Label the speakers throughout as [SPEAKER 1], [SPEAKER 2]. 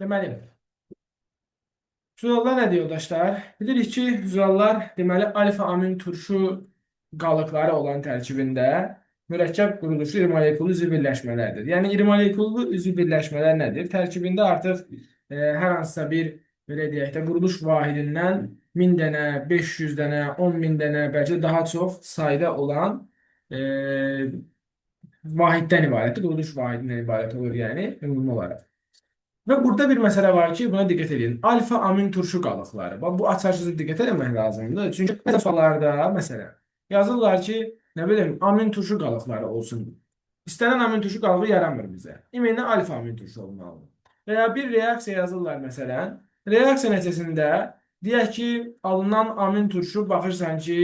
[SPEAKER 1] Deməli, zülallar nədir yoldaşlar? Bilirik ki, zülallar deməli alfa amin turşu qalıqları olan tərkibində mürəkkəb quruluşlu iri molekullu üzv birləşmələrdir. Yəni iri molekullu üzv birləşmələr nədir? Tərkibində artıq hər hansısa bir belə deyək də quruluş vahidindən 1000 dənə, 500 dənə, 10.000 dənə, bəlkə də daha çox sayda olan e, vahiddən ibarətdir. Quruluş vahidindən ibarət olur yəni ümumi olaraq. Və burada bir məsələ var ki, buna diqqət edin. Alfa amin turşu qalıqları. Bax, bu açarçıda diqqət etmək lazımdır. Çünki bəzi suallarda, məsələn, yazırlar ki, nə bilim, amin turşu qalıqları olsun. İstənilən amin turşu qalığı yaranmır bizə. İminə alfa amin turşu olmalıdır. Və ya bir reaksiya yazırlar, məsələn. Reaksiya nəticəsində deyək ki, alınan amin turşu baxırsan ki,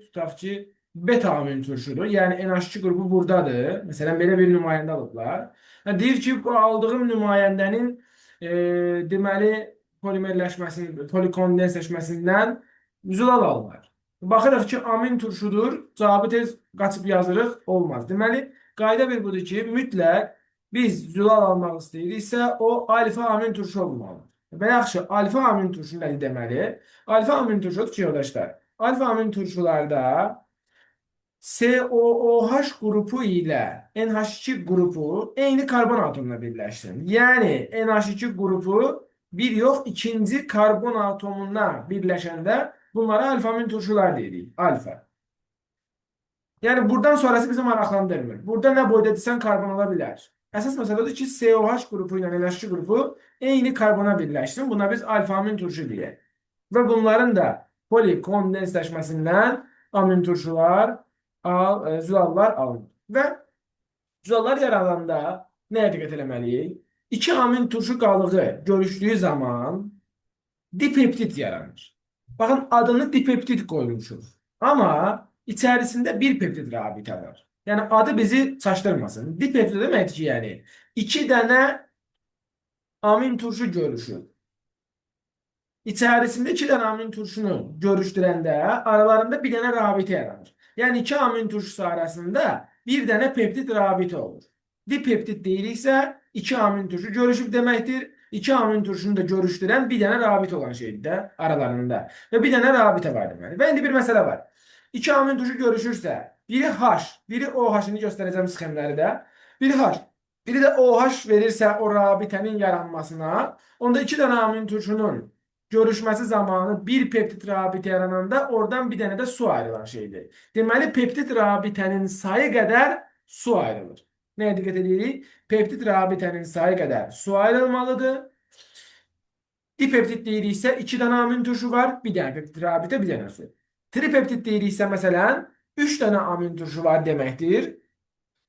[SPEAKER 1] tutaq ki, beta amin turşudur. Yəni NH2 qrupu buradadır. Məsələn, belə bir nümayəndə alıblar. Deyir ki, bu aldığım nümayəndənin deməli polimerləşməsinin, polikondensləşməsindən zülal alınır. Baxırıq ki, amin turşudur, cavabı tez qaçıb yazırıq, olmaz. Deməli, qayda bir budur ki, mütləq biz zülal almaq istəyiriksə, o alfa amin turşu olmalıdır. Və yaxşı, alfa amin turşu nədir deməli? Alfa amin turşudur ki, yoldaşlar, alfa amin turşularda COOH qrupu ilə NH2 qrupu eyni karbon atomuna birləşsin. Yəni NH2 qrupu bir yox, ikinci karbon atomuna birləşəndə bunlara alfa-amin turşular deyirik. Alfa. Yəni buradan sonrası bizi maraqlandırmır. Burada nə boyda desən karbon ola bilər. Əsas məsələ odur ki, COH qrupu ilə NH2 qrupu eyni karbona birləşsin. Buna biz alfa-amin turşu deyək. Və bunların da polikondensləşməsindən amin turşular zülallar alınır. Və zülallar yaradanda nəyə diqqət etməliyik? İki amin turşu qalığı görüşdüyü zaman dipeptit yaranır. Baxın, adını dipeptit qoymuşuq. Amma içərisində bir peptid rabitə var. Yəni adı bizi çaşdırmasın. Dipeptit deməkdir ki, yəni iki dənə amin turşu görüşür. İçərisində iki dənə amin turşunu görüşdürəndə aralarında bir dənə rabitə yaranır. Yəni iki amin turşusu arasında bir dənə peptid rabitə olur. Dipeptid deyiriksə iki amin turşu görüşüb deməkdir. İki amin turşunu da görüşdürən bir dənə rabitə olan şeydir də aralarında. Və bir dənə rabitə var deməli. Və indi bir məsələ var. İki amin turşu görüşürsə, biri H, biri OH-ını göstərəcəm sxemləri də. Biri H, biri də OH verirsə o rabitənin yaranmasına, onda iki dənə amin turşunun görüşməsi zamanı bir peptid rabitə yarananda oradan bir dənə də su ayrılan şeydir. Deməli, peptid rabitənin sayı qədər su ayrılır. Nəyə diqqət edirik? Peptid rabitənin sayı qədər su ayrılmalıdır. Dipeptid deyiriksə, iki dənə amin turşu var, bir dənə peptid rabitə, bir dənə su. Tripeptid deyiriksə, məsələn, üç dənə amin turşu var deməkdir.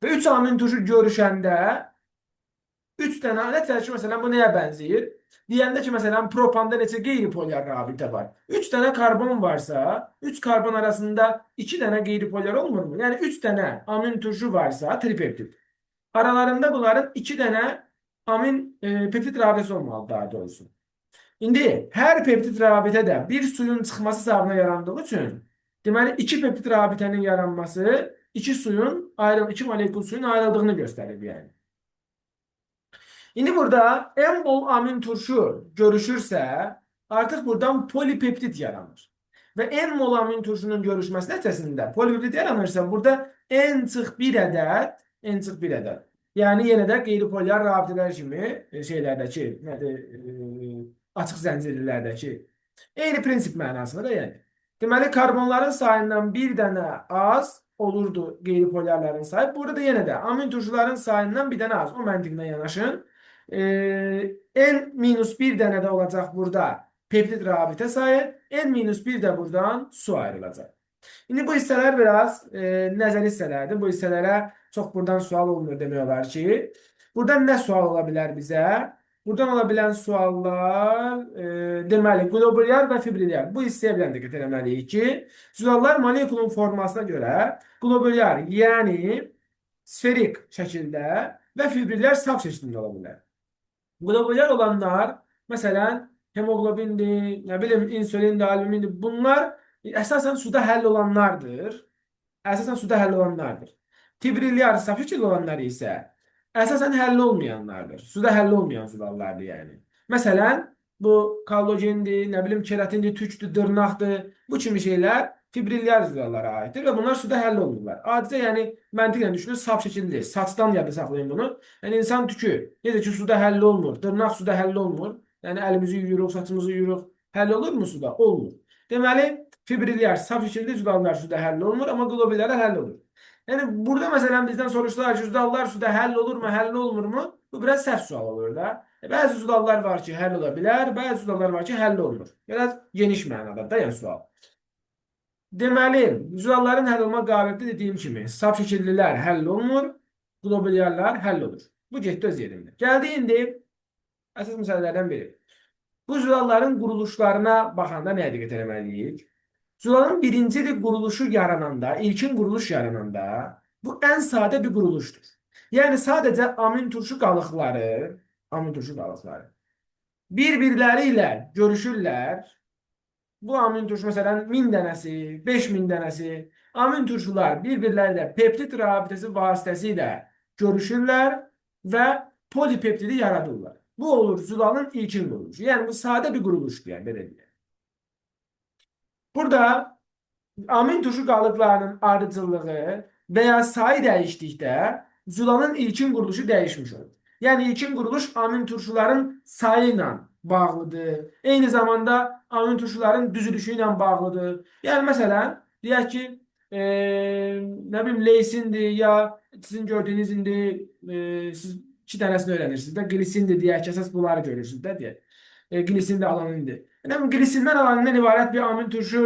[SPEAKER 1] Və üç amin turşu görüşəndə üç dənə, nəticədə ki, məsələn, bu nəyə bənzəyir? Deyəndə ki, məsələn, propanda neçə qeyri-polyar rabitə var? 3 dənə karbon varsa, 3 karbon arasında 2 dənə qeyri-polyar olmurmu? Yəni 3 dənə amin turşu varsa, tripeptid. Aralarında bunların 2 dənə amin peptid rabitəsi olmalı daha doğrusu. İndi hər peptid rabitə də bir suyun çıxması hesabına yarandığı üçün, deməli 2 peptid rabitənin yaranması 2 molekul suyun ayrıldığını göstərir yəni. İndi burada en bol amin turşu görüşürsə, artıq buradan polipeptit yaranır. Və en bol amin turşunun görüşməsi nəticəsində polipeptit yaranırsa, burada en çıx bir ədəd, yəni yenə də qeyri-polyar rabitələr kimi şeylərdəki, açıq zəncirlərdəki eyni prinsip mənasında da yəni. Deməli, karbonların sayından bir dənə az olurdu qeyri-polyarların sayı. Burada da yenə də amin turşuların sayından bir dənə az. O məntiqlə yanaşın. N-1 dənə də olacaq burada peptid rabitə sayı, N-1 də buradan su ayrılacaq. İndi bu hissələr biraz nəzəri hissələrdir. Bu hissələrə çox buradan sual olmuyor demək olar ki. Buradan nə sual ola bilər bizə? Buradan ola bilən suallar deməli, qlobulyar və fibrilyar. Bu hissəyə bilən diqqət etməliyik ki, zülallar molekulun formasına görə qlobulyar, yəni sferik şəkildə və fibrilyar saf şəklində ola bilər. Qlobulyar olanlar, məsələn, hemoglobindir, nə bilim, insülindir, albumindir. Bunlar əsasən suda həll olanlardır. Fibrilyar, saf şəkildə olanlar isə əsasən həll olmayanlardır. Suda həll olmayan zülallardır yəni. Məsələn, bu kollagendir, nə bilim keratindir, tükdür, dırnaqdır. Bu kimi şeylər fibrilyar zülallara aiddir və bunlar suda həll olunurlar. Adicə, yəni məntiqlə düşünün, sap şəkildir. Saçdan yadda saxlayın bunu. Yəni insan tükü necə ki suda həll olmur, dırnaq suda həll olmur. Yəni əlimizi yuyuruq, saçımızı yuyuruq. Həll olurmu suda? Olmur. Deməli, fibrilyar sap şəkildə zülallar suda həll olmur, amma qlobulyalar həll olur. Yəni burada məsələn bizdən soruşsalar ki, zülallar suda həll olurmu, həll olmurmu? Bu biraz səhv sual olur da. Bəzi zülallar var ki, həll ola bilər, bəzi zülallar var ki, həll olmur. Biraz geniş mənada da yəni sual. Deməli, zülalların həll olma qabiliyyəti dediyim kimi, sap şəkillilər həll olmur, qlobulyarlar həll olur. Bu getdi öz yerində. Gəldi indi əsas məsələlərdən biri. Bu zülalların quruluşlarına baxanda nəyə diqqət etməliyik? Zülalın birinci quruluşu yarananda, ilkin quruluş yarananda bu ən sadə bir quruluşdur. Yəni sadəcə amin turşu qalıqları bir-birləri ilə görüşürlər. Bu amin turşu məsələn 1000 dənəsi, 5000 dənəsi amin turşular bir-birləri ilə peptid rabitəsi vasitəsilə görüşürlər və polipeptidi yaradırlar. Bu olur zülalın ilkin quruluşu. Yəni bu sadə bir quruluşdur, yəni belə deyək. Burada amin turşu qalıqlarının ardıcıllığı və ya sayı dəyişdikdə zülalın ilkin quruluşu dəyişmiş olur. Yəni ilkin quruluş amin turşuların sayı ilə bağlıdır. Eyni zamanda amin turşuların düzülüşü ilə bağlıdır. Yəni məsələn, deyək ki, nə bilim leysindir ya sizin gördüyünüz indi siz iki dənəsini öyrənirsiniz də glisindir deyək ki, əsas bunları görürsünüz də deyək. Glisindir, alanindir. Yəni glisindən alanindən ibarət bir amin turşu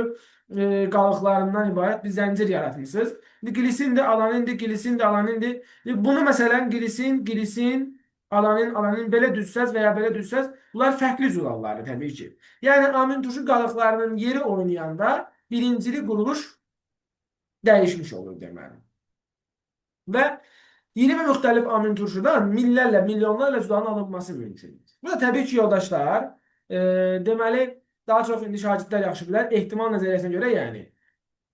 [SPEAKER 1] qalıqlarından ibarət bir zəncir yaratmışsınız. Glisindir, alanindir. Bunu məsələn glisin, alanin belə düzsəz və ya belə düzsəz, bunlar fərqli zülallardır təbii ki. Yəni amin turşu qalıqlarının yeri oynayanda birincili quruluş dəyişmiş olur deməli. Və 20 müxtəlif amin turşudan minlərlə, milyonlarla zülalın alınması mümkündür. Bu da təbii ki, yoldaşlar, deməli, daha çox indi şagirdlər yaxşı bilər. Ehtimal nəzəriyyəsinə görə, yəni,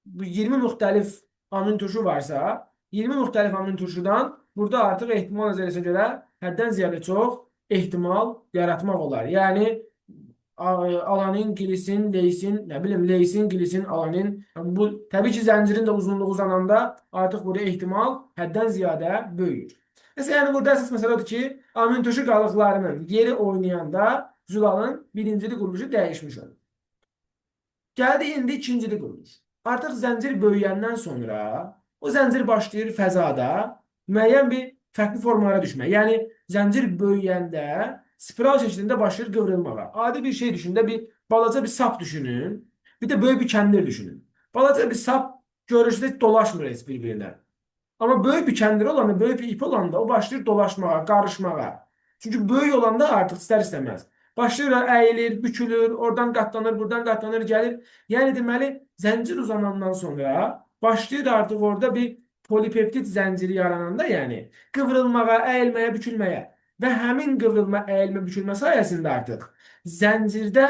[SPEAKER 1] bu 20 müxtəlif amin turşu varsa, 20 müxtəlif amin turşudan burada artıq ehtimal nəzəriyyəsinə görə həddən ziyadə çox ehtimal yaratmaq olar. Yəni, alanin, glisin, leysin, nə bilim, leysin, glisin, alanin. Bu, təbii ki, zəncirin də uzunluğu uzananda artıq burada ehtimal həddən ziyadə böyüyür. Mesela yəni burada əsas məsələ odur ki, amin turşu qalıqlarının yeri oynayanda zülalın birincili quruluşu dəyişmiş olur. Gəldi indi ikincili quruluş. Artıq zəncir böyüyəndən sonra o zəncir başlayır fəzada müəyyən bir fərqli formalara düşmək. Yəni zəncir böyüyəndə spiral şəklində başlayır qıvrılmağa. Adi bir şey düşünün də bir balaca bir sap düşünün. Bir də böyük bir kəndir düşünün. Balaca bir sap görürsünüz dolaşmır heç bir-birinə. Ama böyük bir kəndir olanda, böyük bir ip olanda o başlayır dolaşmağa, qarışmağa. Çünki böyük olanda artıq istər-istəməz. Başlayır əyilir, bükülür, oradan qatlanır, buradan qatlanır, gəlir. Yəni deməli, zəncir uzanandan sonra başlayır artıq orada bir polipeptid zənciri yarananda, yəni qıvrılmağa, əyilməyə, bükülməyə və həmin qıvrılma, əyilmə, bükülmə sayəsində artıq zəncirdə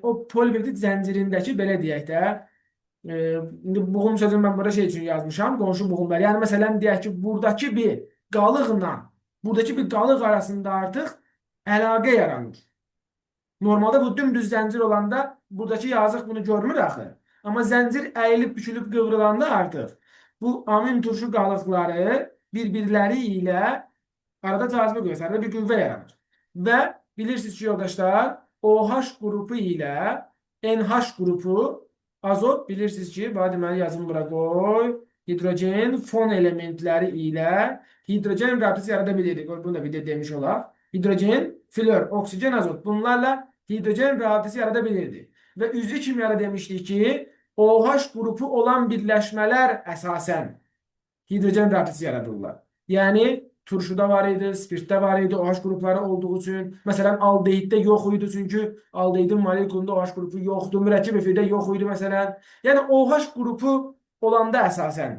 [SPEAKER 1] o polipeptid zəncirindəki belə deyək də buğum sözünü ben burada şey için yazmışam. Qonşu buğumlar. Yani mesela deyək ki, buradaki bir qalıq arasında artıq əlaqə yaranır. Normalde bu dümdüz zəncir olanda buradaki yazıq bunu görmür axı. Amma zəncir əyilib, bükülüb, qıvrılanda artıq bu amin turşu qalıqları bir-birləri ilə arada cazibə qüvvəsi, arada bir qüvvə yaranır. Və bilirsiniz ki, yoldaşlar, OH qrupu ilə NH qrupu azot bilirsiniz ki, deməli yazımı bura qoy. Hidrogen fon elementləri ilə hidrogen rabitəsi yarada bilirdik. Bunu da bir də demiş olaq. Hidrogen, flor, oksigen, azot. Bunlarla hidrogen rabitəsi yarada bilirdik. Və üzvü kimyada demişdik ki, OH qrupu olan birləşmələr əsasən hidrogen rabitəsi yaradırlar. Yəni turşuda var idi, spirtdə var idi, OH qrupları olduğu üçün. Məsələn, aldehiddə yox idi, çünki aldehidin molekulunda OH qrupu yoxdur. Mürəkkəb efirdə yox idi, məsələn. Yəni, OH qrupu olanda əsasən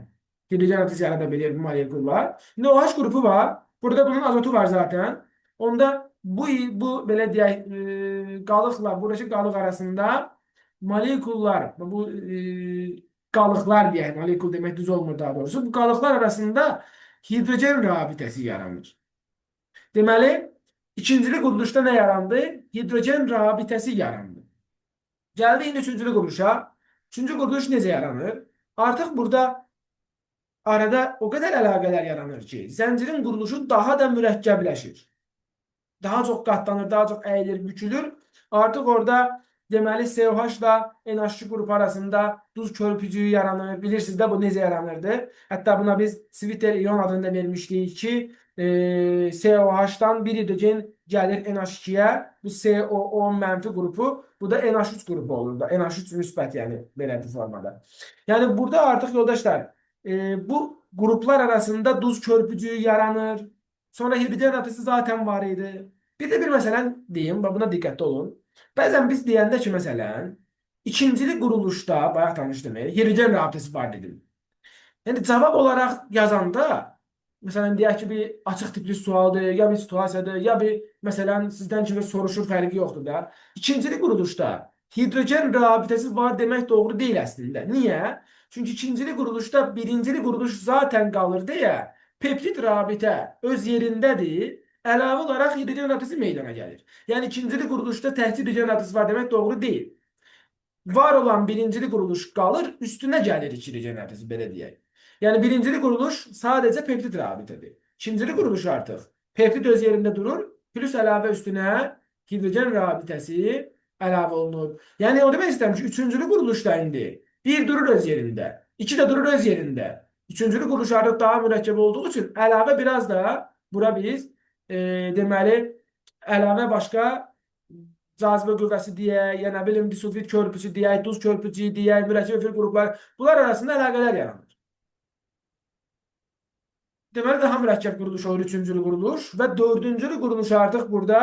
[SPEAKER 1] hidrogen rabitəsi yarada bilir bu molekullar. İndi OH qrupu var. Burada bunun azotu var zaten. Onda bu belə deyək, qalıqla, buradakı qalıq arasında molekullar, bu qalıqlar deyək, molekul demək düz olmur daha doğrusu. Bu qalıqlar arasında hidrogen rabitəsi yaranır. Deməli, İkincili quruluşda nə yarandı? Hidrogen rabitəsi yarandı. Gəldi indi üçüncülü quruluşa. Üçüncü quruluş necə yaranır? Artıq burada arada o qədər əlaqələr yaranır ki, zəncirin quruluşu daha da mürəkkəbləşir. Daha çox qatlanır, daha çox əyilir, bükülür. Artıq orada deməli COH ilə NH2 qrupu arasında duz körpücüyü yaranır. Bilirsiniz də bu necə yaranırdı? Hətta buna biz Sviter iyon adını da vermişdik ki, COH-dan bir hidrogen gəlir NH2-yə. Bu COO mənfi qrupu, bu da NH3 qrupu olur da. NH3 müsbət, yəni belə bir formada. Yəni burada artıq yoldaşlar, bu qruplar arasında duz körpücüyü yaranır. Sonra hidrogen atısı zaten var idi. Bir de bir məsələn deyim, buna diqqətli olun. Bəzən biz deyəndə ki, məsələn, ikincili quruluşda, bayaq tanışdım, hidrogen rabitəsi var dedim. Yəni cavab olaraq yazanda, məsələn, deyək ki, bir açıq tipli sualdır, ya bir situasiyadır, ya bir, məsələn, sizdən kimi soruşur, fərqi yoxdur da. İkincili quruluşda hidrogen rabitəsi var demək doğru deyil əslində. Niyə? Çünki ikincili quruluşda birincili quruluş zaten qalır deyə, peptid rabitə öz yerindədir, əlavə olaraq hidrogen rabitəsi meydana gəlir. Yəni ikincili quruluşda təkcə hidrogen rabitəsi var demək doğru deyil. Var olan birincili quruluş qalır, üstünə gəlir hidrogen rabitəsi, belə deyək. Yəni birincili quruluş sadəcə peptid rabitədir. İkincili quruluş artıq peptid öz yerində durur, plus əlavə üstünə hidrogen rabitəsi əlavə olunur. Yəni o demək istəyirəm ki, üçüncülü quruluşda indi bir durur öz yerində, iki də durur öz yerində. Üçüncülü quruluş artıq daha mürəkkəb olduğu üçün əlavə biraz da bura biz deməli əlavə başqa cazibə qüvvəsi deyək, ya nə bilim disulfid körpüsü deyək, duz körpücüyü deyək, mürəkkəb efir qruplar, bunlar arasında əlaqələr yaranır. Deməli, daha mürəkkəb quruluş olur üçüncülü quruluş və dördüncülü quruluş artıq burada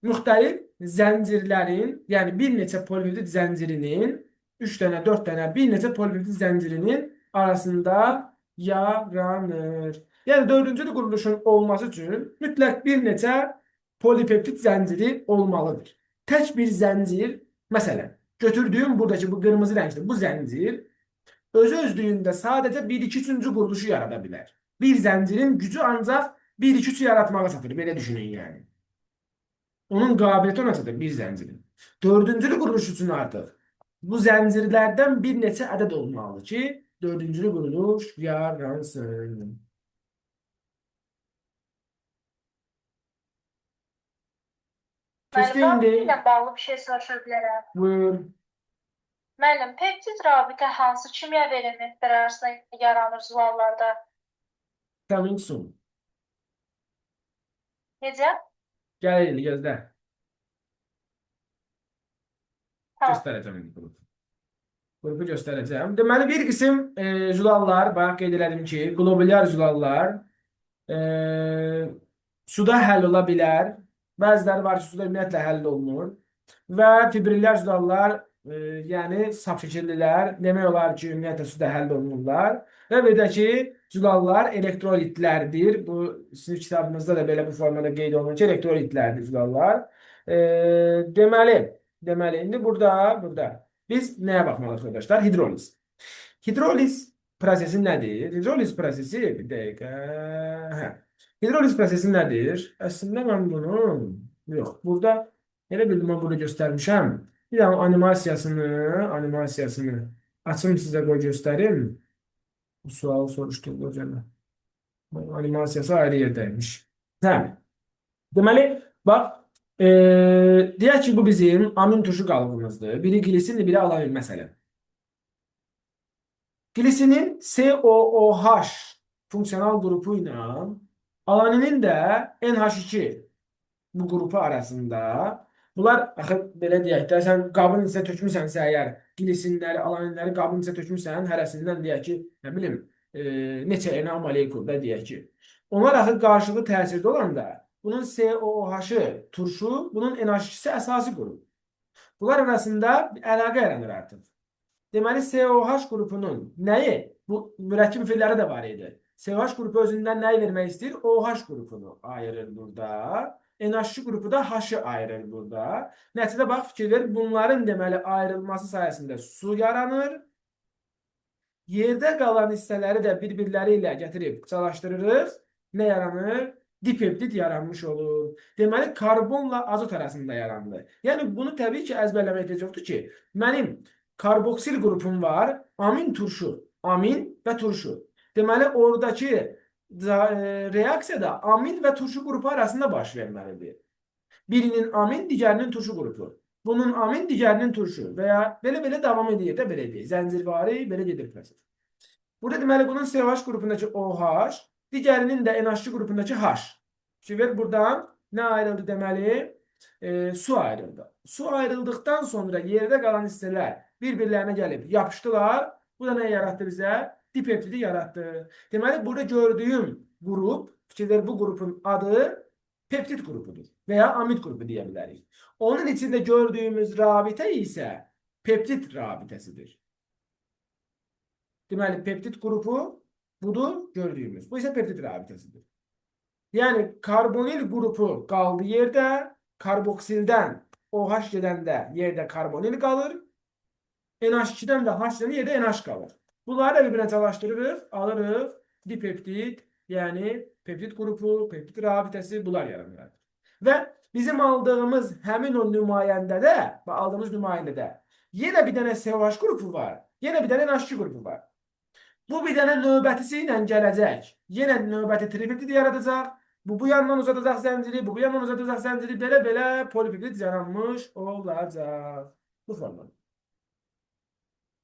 [SPEAKER 1] müxtəlif zəncirlərin, yəni bir neçə polipeptid zəncirinin, 3 dənə, 4 dənə, bir neçə polipeptid zəncirinin arasında yaranır. Yəni dördüncülü quruluşun olması üçün mütləq bir neçə polipeptid zənciri olmalıdır. Tək bir zəncir, məsələn, götürdüyüm buradakı bu qırmızı rəngli bu zəncir özü-özlüyündə sadəcə 1-2-3-cü quruluşu yarada bilər. Bir zəncirin gücü ancaq 1-2-3 yaratmağa çatır. Belə düşünün yəni. Onun qabiliyyəti ona çatır bir zəncirin. Dördüncülü quruluş üçün artıq bu zəncirlərdən bir neçə ədəd olmalı ki, dördüncülü quruluş yaransın.
[SPEAKER 2] Müəllim, ilə bağlı bir şey soruşa bilərəm.
[SPEAKER 1] Buyur.
[SPEAKER 2] Müəllim, peptid rabitə hansı kimya elementləri arasında yaranır suallarda?
[SPEAKER 1] Coming soon.
[SPEAKER 2] Necə?
[SPEAKER 1] Gəl elə, gözlə.
[SPEAKER 2] Tamam.
[SPEAKER 1] Göstərəcəm indi qrupu. Qrupu göstərəcəm. Deməli, bir qism julallar, bayaq qeyd elədim ki, globulyar julallar suda həll ola bilər. Bəziləri var ki, suda ümumiyyətlə həll olunur. Və fibrillər julallar, yəni sap şəkillilər, demək olar ki, ümumiyyətlə suda həll olunurlar. Və bir də ki, julallar elektrolitlərdir. Bu, sinif kitabımızda da belə bu formada qeyd olunur ki, elektrolitlərdir julallar. Deməli, indi burada biz nəyə baxmalıyıq arkadaşlar? Hidroliz. Hidroliz prosesi nədir? Hidroliz prosesi, bir dəqiqə. Hidroliz prosesi nədir? Əslində mən bunu, yox, burada, elə bildim mən burada göstərmişəm. Bir də animasiyasını açım sizə qoy göstərim. Bu sualı soruşduğum hocam. Animasiyası ayrı yerdəymiş. Hə. Deməli, bax, deyək ki, bu bizim amin turşu qalıbımızdır. Biri glisindir, biri alamin məsələn. Glisinin COOH funksional qrupu ilə alaninin də NH2 bu qrupu arasında. Bunlar, axı, belə deyək də, sən qabın içində tökmüsənsə əgər, glisinləri, alaninləri qabın içində tökmüsən, hərəsindən deyək ki, nə bilim, neçə enə molekul da deyək ki. Onlar axı qarşılıqlı təsirdə olanda, bunun COOH-ı turşu, bunun NH2-si əsasi qrup. Bunlar arasında əlaqə yaranır artıq. Deməli, COH qrupunun nəyi? Bu mürəkkəb ifilləri də var idi. COH qrupu özündən nəyi vermək istəyir? OH qrupunu ayırır burada. NH2 qrupu da H-ı ayırır burada. Nəticədə bax, fikir ver, bunların deməli ayrılması sayəsində su yaranır. Yerdə qalan hissələri də bir-birləri ilə gətirib çalışdırırıq. Nə yaranır? dipeptid yaranmış olur. Deməli, karbonla azot arasında yarandı. Yəni, bunu təbii ki, əzbərləmək yoxdur ki, mənim karboksil qrupum var, amin turşu, amin və turşu. Deməli, oradakı reaksiyada amin və turşu qrupu arasında baş verməlidir. Birinin amin, digərinin turşu qrupu. Bunun amin, digərinin turşu və ya belə-belə davam edir də belə deyək. Zəncirvari belə gedir proses. Burada deməli bunun CH qrupundakı OH, digərinin də NH qrupundakı H. Ver buradan nə ayrıldı deməli? Su ayrıldı. Su ayrıldıktan sonra yerdə qalan hissələr bir-birlərinə gəlib yapışdılar. Bu da nə yarattı bizə? Dipeptidi yarattı. Deməli burada gördüyüm qrup, fikir ver, bu qrupun adı peptid qrupudur və ya amid qrupu deyə bilərik. Onun içində gördüyümüz rabitə isə peptid rabitəsidir. Deməli, peptid qrupu budur gördüyümüz. Bu isə peptid rabitəsidir. Yəni, karbonil qrupu qaldı yerdə, karboksildən OH gedəndə yerdə karbonil qalır, NH2-dən də H gedəndə yerdə NH qalır. Bunları da bir-birinə çalışdırırıq, alırıq, dipeptid, yəni peptid qrupu, peptid rabitəsi bunlar yaranır. Və bizim aldığımız həmin o nümayəndədə, aldığımız nümayəndədə yenə bir dənə CH qrupu var, yenə bir dənə NH2 qrupu var. Bu bir dənə növbətisi ilə gələcək. Yenə növbəti tripeptid yaradacaq. Bu yandan uzadacaq zənciri, bu yandan uzadacaq zənciri, belə-belə polipeptid yaranmış olacaq. Bu formada.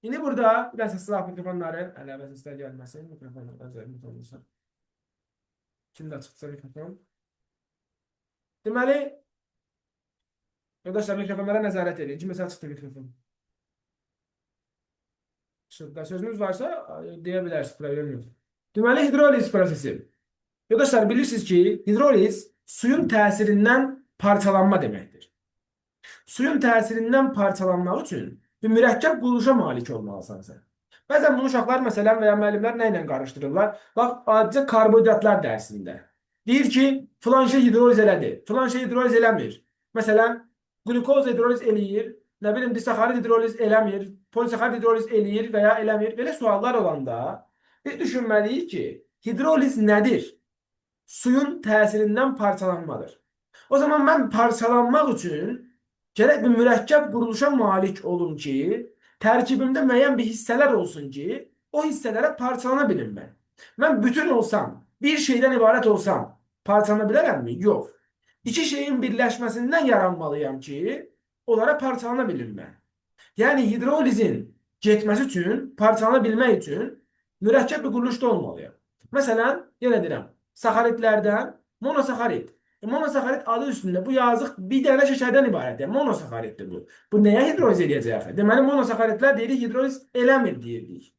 [SPEAKER 1] İndi burada bir dənə silah mikrofonları, əlavə səslər gəlməsin, mikrofonlardan zəhmət olursa. Kimdə açıqsa mikrofon. Deməli, yoldaşlar mikrofonlara nəzarət edin. Kim məsələ çıxdı mikrofon? Sözünüz varsa deyə bilərsiniz, problem yox. Deməli, hidroliz prosesi. Yoldaşlar, bilirsiniz ki, hidroliz suyun təsirindən parçalanma deməkdir. Suyun təsirindən parçalanmaq üçün bir mürəkkəb quruluşa malik olmalısan sən. Bəzən bunu uşaqlar məsələn və ya müəllimlər nə ilə qarışdırırlar? Bax, adicə karbohidratlar dərsində. Deyir ki, filan şey hidroliz elədir, filan şey hidroliz eləmir. Məsələn, glukoz hidroliz eləyir, nə bilim, disaxarid hidroliz eləmir, polisaxarid hidroliz eləyir və ya eləmir. Belə suallar olanda biz düşünməliyik ki, hidroliz nədir? Suyun təsirindən parçalanmadır. O zaman mən parçalanmaq üçün gərək bir mürəkkəb quruluşa malik olum ki, tərkibimdə müəyyən bir hissələr olsun ki, o hissələrə parçalana bilim mən. Mən bütün olsam, bir şeydən ibarət olsam, parçalana bilərəmmi? Yox. İki şeyin birləşməsindən yaranmalıyam ki, onlara parçalana bilim mən. Yəni, hidrolizin getməsi üçün, parçalana bilmək üçün mürəkkəb bir quruluşda olmalıyam. Məsələn, yenə deyirəm, saxaritlərdən monosaxarit. Monosaxarit adı üstündə bu yazıq bir dənə şəkərdən ibarətdir. Monosaxaritdir bu. Bu nəyə hidroliz edəcək? Deməli, monosaxaritlər deyirik, hidroliz eləmir deyirdik.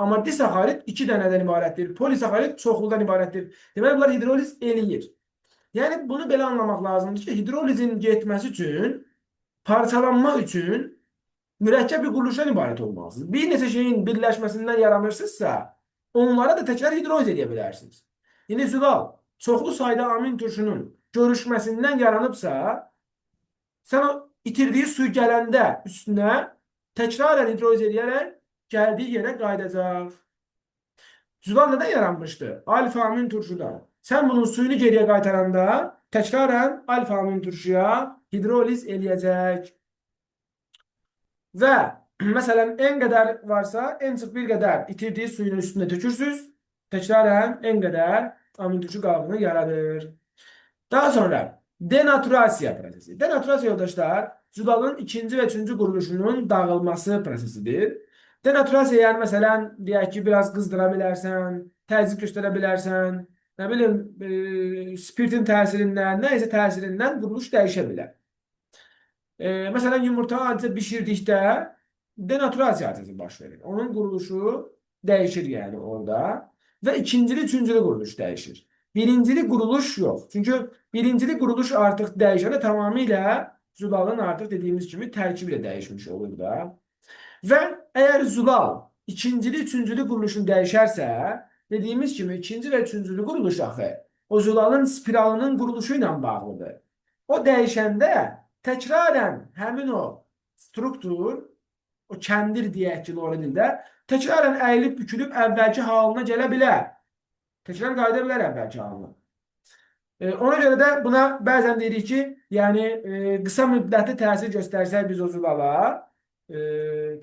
[SPEAKER 1] Amma disaxarit iki dənədən ibarətdir. Polisaxarit çoxludan ibarətdir. Deməli, bunlar hidroliz eləyir. Yəni, bunu belə anlamaq lazımdır ki, hidrolizin getməsi üçün, parçalanma üçün mürəkkəb bir quruluşdan ibarət olmalısınız. Bir neçə şeyin birləşməsindən yaranırsınızsa, onlara da təkrar hidroliz edə bilərsiniz. Yəni, zülal, çoxlu sayda amin turşunun görüşməsindən yaranıbsa, sən o itirdiyi suyu gələndə üstünə təkrarən hidroliz edərək gəldiyi yerə qayıdacaq. Zülal nədən yaranmışdı? Alfa amin turşudan. Sən bunun suyunu geriyə qaytaranda təkrarən alfa amin turşuya hidroliz eləyəcək. Və məsələn, en qədər varsa, en çox bir qədər itirdiyi suyun üstünə tökürsünüz, təkrarən en qədər amin turşu qabını yaradır. Daha sonra denaturasiya prosesi. Denaturasiya yoldaşlar, zülalın ikinci və üçüncü quruluşunun dağılması prosesidir. Denaturasiya yəni məsələn, deyək ki, biraz qızdıra bilərsən, təzyiq göstərə bilərsən, nə bilim, spirtin təsirindən, nə isə təsirindən quruluş dəyişə bilər. Məsələn, yumurta adicə bişirdikdə denaturasiya hadisəsi baş verir. Onun quruluşu dəyişir yəni orada və ikincili, üçüncülü quruluş dəyişir. Birincili quruluş yox. Çünki birincili quruluş artıq dəyişəndə tamamilə zülalın artıq dediyimiz kimi tərkibi də dəyişmiş olur da. Və əgər zülal ikincili, üçüncülü quruluşunu dəyişərsə, dediyimiz kimi ikinci və üçüncülü quruluş axı o zülalın spiralının quruluşu ilə bağlıdır. O dəyişəndə təkrarən həmin o struktur, o kəndir deyək ki, doğru dildə, təkrarən əyilib, bükülüb əvvəlki halına gələ bilər. Təkrar qayıda bilər əvvəlki halına. Ona görə də buna bəzən deyirik ki, yəni qısa müddətli təsir göstərsək biz o zulala,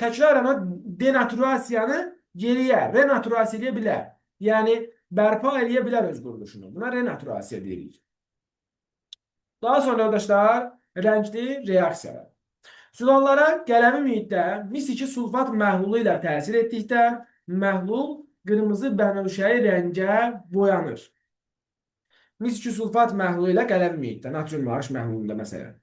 [SPEAKER 1] təkrarən denaturasiyanı geriyə renaturasiya edə bilər. Yəni bərpa edə bilər öz quruluşunu. Buna renaturasiya deyirik. Daha sonra arkadaşlar rəngli reaksiyalar. Suallara qələmi mühitdə mis-2 sulfat məhlulu ilə təsir etdikdə məhlul qırmızı bənövşəyi rəngə boyanır. Mis-2 sulfat məhlulu ilə qələmi mühitdə, natrium marş məhlulunda məsələn.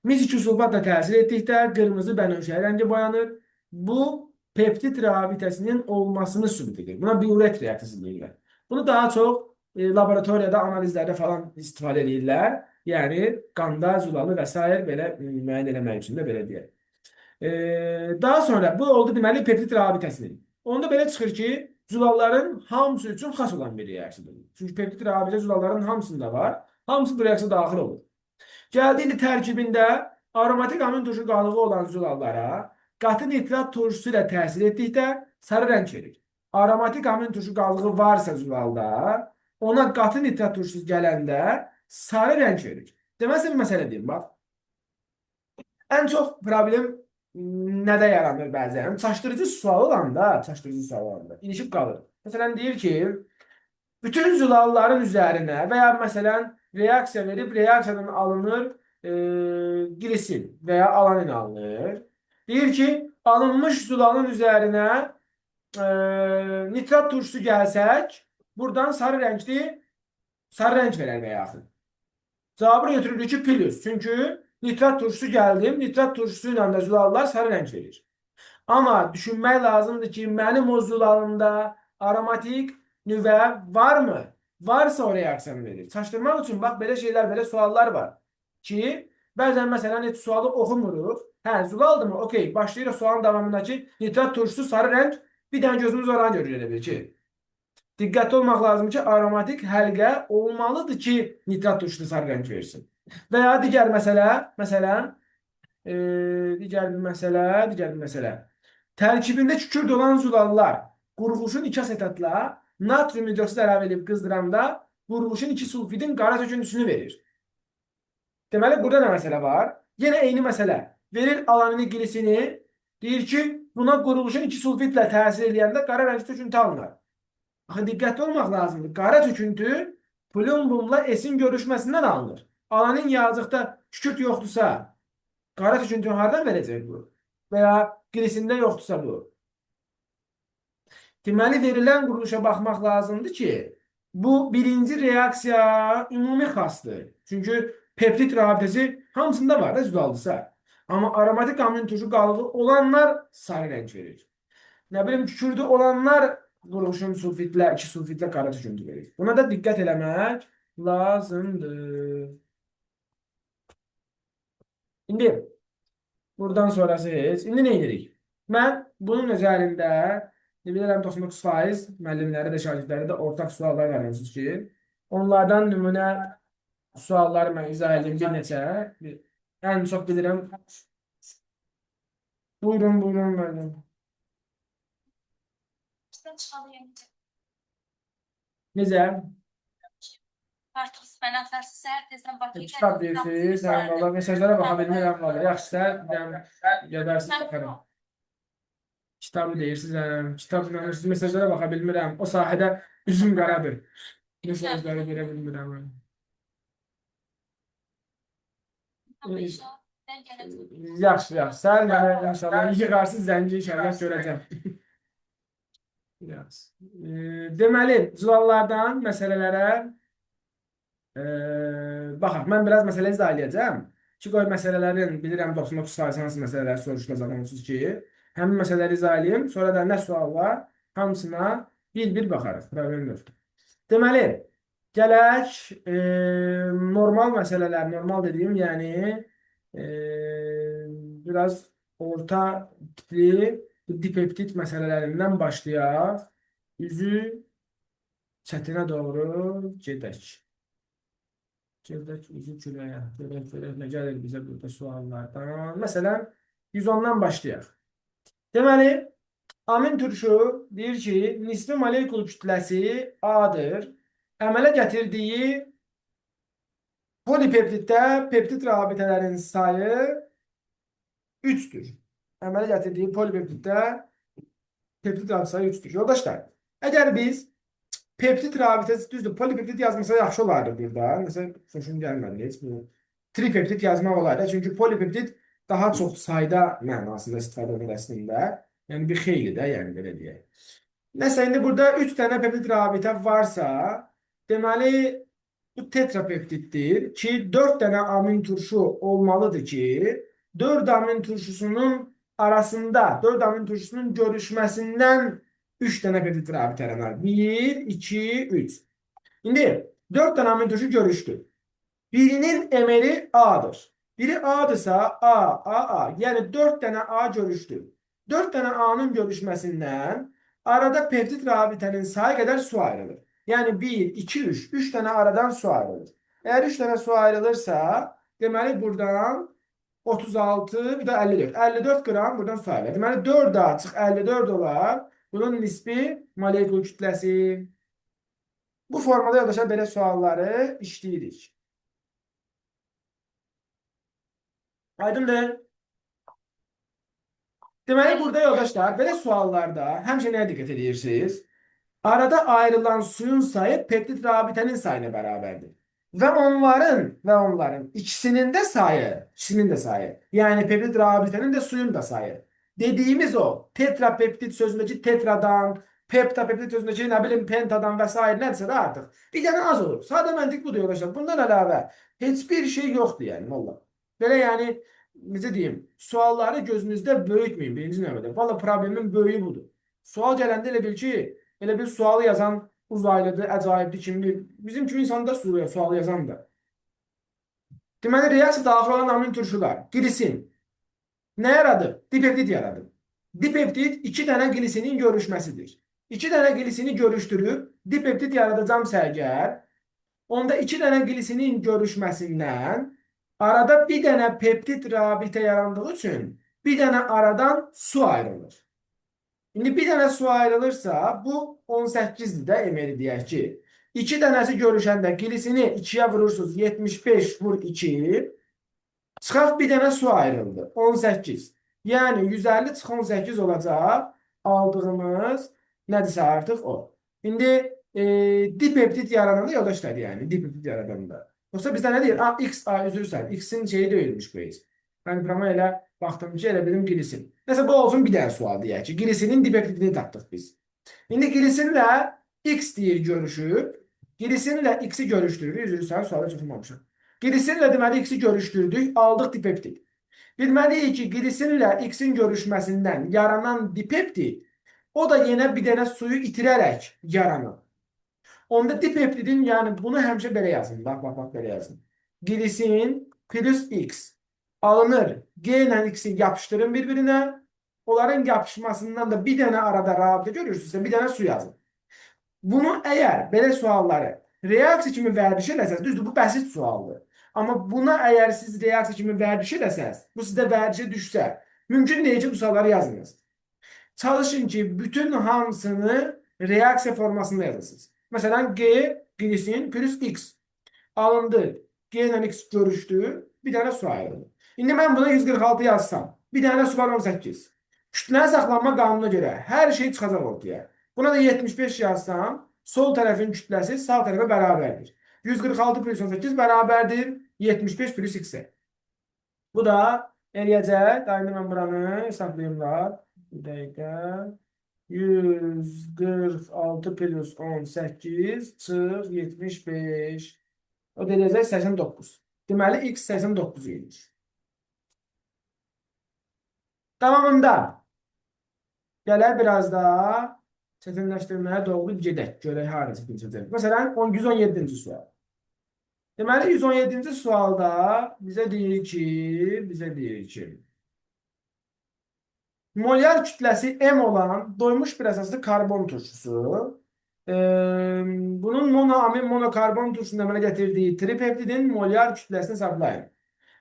[SPEAKER 1] Mis-2 sulfatla təsir etdikdə qırmızı bənövşəyi rəngə boyanır. Bu peptid rabitəsinin olmasını sübut edir. Buna biuret reaksiyası deyirlər. Bunu daha çox laboratoriyada, analizlərdə falan istifadə edirlər. Yəni qanda, zulalı və s. belə müəyyən eləmək üçün də belə deyək. Daha sonra bu oldu deməli peptid rabitəsinin. Onda belə çıxır ki, zülalların hamısı üçün xas olan bir reaksiyadır. Çünki peptid rabitə zülalların hamısında var. Hamısı bu reaksiyaya daxil olur. Gəldi indi tərkibində aromatik amin turşu qalığı olan zülallara qatı nitrat turşusu ilə təsir etdikdə sarı rəng verir. Aromatik amin turşu qalığı varsa zülalda, ona qatı nitrat turşusu gələndə sarı rəng verir. Deməsə bir məsələ deyim, bax. Ən çox problem nədə yaranır bəzən? Çaşdırıcı sual olanda, ilişib qalır. Məsələn, deyir ki, bütün zülalların üzərinə və ya məsələn, reaksiya verib, reaksiyadan alınır glisin və ya alanin alınır. Deyir ki, alınmış zulalın üzərinə nitrat turşusu gəlsək, buradan sarı rəng verər və yaxud. Cavabını götürürük ki, plus. Çünki nitrat turşusu gəldim, nitrat turşusu ilə də zülallar sarı rəng verir. Amma düşünmək lazımdır ki, mənim o zülalımda aromatik nüvə varmı? Varsa o reaksiyanı verir. Çaşdırmaq üçün bax belə şeylər, belə suallar var ki, bəzən məsələn heç sualı oxumuruq. Hə, zulaldır mı? Okey, başlayırıq sualın davamındakı nitrat turşusu sarı rəng, bir dənə gözümüz oranı görür elə bil ki. Diqqətli olmaq lazım ki, aromatik həlqə olmalıdır ki, nitrat turşusu sarı rəng versin. Və ya digər məsələ, məsələn, digər bir məsələ. Tərkibində kükürt olan zülallar qurğuşun 2 asetatla natrium hidroksid əlavə edib qızdıranda qurğuşun 2 sulfidin qara töküntüsünü verir. Deməli, burada nə məsələ var? Yenə eyni məsələ. Verir alanini glisini, deyir ki, buna qurğuşun 2 sulfidlə təsir edəndə qara rəngli töküntü alınır. Axı, diqqətli olmaq lazımdır. Qara töküntü plumbumla esin görüşməsindən alınır. Alanin yazıqda kükürt yoxdursa, qara töküntünü hardan verəcək bu? Və ya glisində yoxdursa bu. Deməli, verilən quruluşa baxmaq lazımdır ki, bu birinci reaksiya ümumi xasdır. Çünki peptid rabitəsi hamısında var da zülaldısa. Amma aromatik amin turşu qalığı olanlar sarı rəng verir. Nə bilim, kükürdü olanlar qurğuşun sulfidlə, 2 sulfidlə qara töküntü verir. Buna da diqqət eləmək lazımdır. İndi buradan sonrası heç. İndi nə edirik? Mən bunun üzərində bilirəm 99% müəllimləri də, şagirdləri də ortaq suallar vermişsiniz ki, onlardan nümunə sualları mən izah edeyim bir neçə. Ən çox bilirəm. Buyurun, müəllim. Necə?
[SPEAKER 3] Artıq mən atarsız, səhər tezdən Bakıya
[SPEAKER 1] Kitab deyirsiniz, sən valla mesajlara baxa bilmirəm valla. Yaxşı, sən gedərsiz baxarım. Kitabı deyirsiniz, kitabla mesajlara baxa bilmirəm. O sahədə üzüm qaradır. Mesajları verə bilmirəm. Yaxşı, sən mənə inşallah yığarsız zənci inşallah görəcəm. Deməli, zulallardan məsələlərə baxaq, mən biraz məsələ izah edəcəm ki, qoy məsələlərin, bilirəm 99% hansı məsələləri soruşulacaq onsuz ki, həmin məsələləri izah edeyim, sonra da nə sual var, hamısına bir baxarıq, problem yoxdur. Deməli, gələk normal məsələlər, normal dediyim, yəni biraz orta tipli dipeptid məsələlərindən başlayaq, üzü çətinə doğru gedək. Gedək üzü küləyə, görək nə gəlir bizə burada suallardan. Məsələn, 110-dan başlayaq. Deməli, amin turşu deyir ki, nisbi molekul kütləsi A-dır. Əmələ gətirdiyi Polipeptiddə peptid rabitələrin sayı 3'tür. Əmələ gətirdiyi polipeptiddə peptid rabitə sayı 3'tür. Yoldaşlar, əgər biz peptid rabitəsi düzdür, polipeptid yazmasa yaxşı olardı burada. Məsələn, xoşum gəlmədi heç bu. Tripeptid yazmaq olardı. Çünki polipeptid daha çox sayda mənasında istifadə edilir əslində. Yəni bir xeyli də, yəni belə deyək. Nəsə indi burada 3 dənə peptid rabitə varsa, deməli bu tetrapeptiddir ki, 4 dənə amin turşu olmalıdır ki, 4 amin turşusunun arasında, 4 amin turşusunun görüşməsindən 3 dənə peptid rabitə yaranır. 1, 2, 3. İndi 4 dənə amin turşu görüşdü. Birinin emeli A'dır. Biri A'dırsa A. Yəni 4 dənə A görüşdü. 4 dənə A'nın görüşməsindən arada peptid rabitənin sayı qədər su ayrılır. Yəni 1, 2, 3. 3 dənə aradan su ayrılır. Əgər 3 dənə su ayrılırsa, deməli buradan 36, bir də 54. 54 qram buradan su ayrılır. Deməli 4 açıq 54 olar. Bunun nisbi molekul kütləsi. Bu formada yoldaşlar belə sualları işləyirik. Aydındır. Deməli burada yoldaşlar belə suallarda həmişə nəyə diqqət edirsiniz? Arada ayrılan suyun sayı peptid rabitənin sayına bərabərdir. Və onların ikisinin də sayı, yəni peptid rabitənin də suyun da sayı. Dediyimiz o tetrapeptid sözündəki tetradan, peptapeptid sözündəki nə bilim pentadan və s. nədirsə də artıq bir dənə az olur. Sadə məntiq budur yoldaşlar. Bundan əlavə heç bir şey yoxdur yəni valla. Belə yəni necə deyim, sualları gözünüzdə böyütməyin birinci növbədə. Valla problemin böyüyü budur. Sual gələndə elə bil ki, elə bir sualı yazan uzaylıdır, əcaibdir, kimdir. Bizim kimi insanda sualı yazan da. Deməli, reaksiya daxil olan amin turşular. Glisin. Nə yaradır? Dipeptid yaradır. Dipeptid 2 dənə glisinin görüşməsidir. 2 dənə glisini görüşdürüb dipeptid yaradacamsa əgər, onda 2 dənə glisinin görüşməsindən arada bir dənə peptid rabitə yarandığı üçün bir dənə aradan su ayrılır. İndi bir dənə su ayrılırsa bu 18'dir də emeli deyək ki. 2 dənəsi görüşəndə glisini 2'yə vurursunuz 75 vur 2. Çıxaq bir dənə su ayrıldı 18. Yəni 150 çıx 18 olacaq aldığımız nədirsə artıq o. İndi dipeptid yarananda yoldaşlar yəni dipeptid yaradanda. Yoxsa bizdə nə deyir? Üzrsən. X'in şeyi deyilmiş bu heç. Yəni burama elə baxdım ki, elə dedim glisin. Nəsə bu olsun bir dənə sual deyək ki, glisinin dipeptidini tapdıq biz. İndi glisinlə X deyir görüşüb, glisinlə X'i görüşdürürük. Üzrsən, suala çıxmamışam. Glisinlə deməli X'i görüşdürdük, aldıq dipeptid. Bilməliyik ki, glisinlə X'in görüşməsindən yaranan dipeptid o da yenə bir dənə suyu itirərək yaranır. Onda dipeptidin, yəni bunu həmişə belə yazın. Bax, belə yazın. Glisin plus X alınır. G ilə X'i yapışdırın bir-birinə. Onların yapışmasından da bir dənə arada rabitə görürsünüzsə, bir dənə su yazın. Bunu əgər belə sualları reaksiya kimi vərdiş eləsəz, düzdür, bu bəsit sualdır. Amma buna əgər siz reaksiya kimi vərdiş eləsəz, bu sizdə vərdişə düşsə, mümkün deyil ki, bu sualları yazmıyorsunuz. Çalışın ki, bütün hamısını reaksiya formasında yazasınız. Məsələn, G, glisin plus X alındı. G ilə X görüşdü, bir dənə su ayrıldı. İndi mən buna 146 yazsam, bir dənə su var 18. Kütlənin saxlanma qanununa görə hər şey çıxacaq ortaya. Buna da 75 yazsam, sol tərəfin kütləsi sağ tərəfə bərabərdir. 146 plus 18 bərabərdir 75 plus X-ə. Bu da eləyəcək. Daha indi mən buranı hesablayımlar. Bir dəqiqə. 146 plus 18 çıx 75. O da eləyəcək 89. Deməli, X 89 gedir. Davamında gələr biraz daha çətinləşdirməyə doğru gedək. Görək harada çətinləşdirəcək. Məsələn, 117-ci sual. Deməli, 117-ci sualda bizə deyir ki, molyar kütləsi M olan doymuş bir əsaslı karbon turşusu, bunun monoamin monokarbon turşusunda əmələ gətirdiyi tripeptidin molyar kütləsini hesablayın.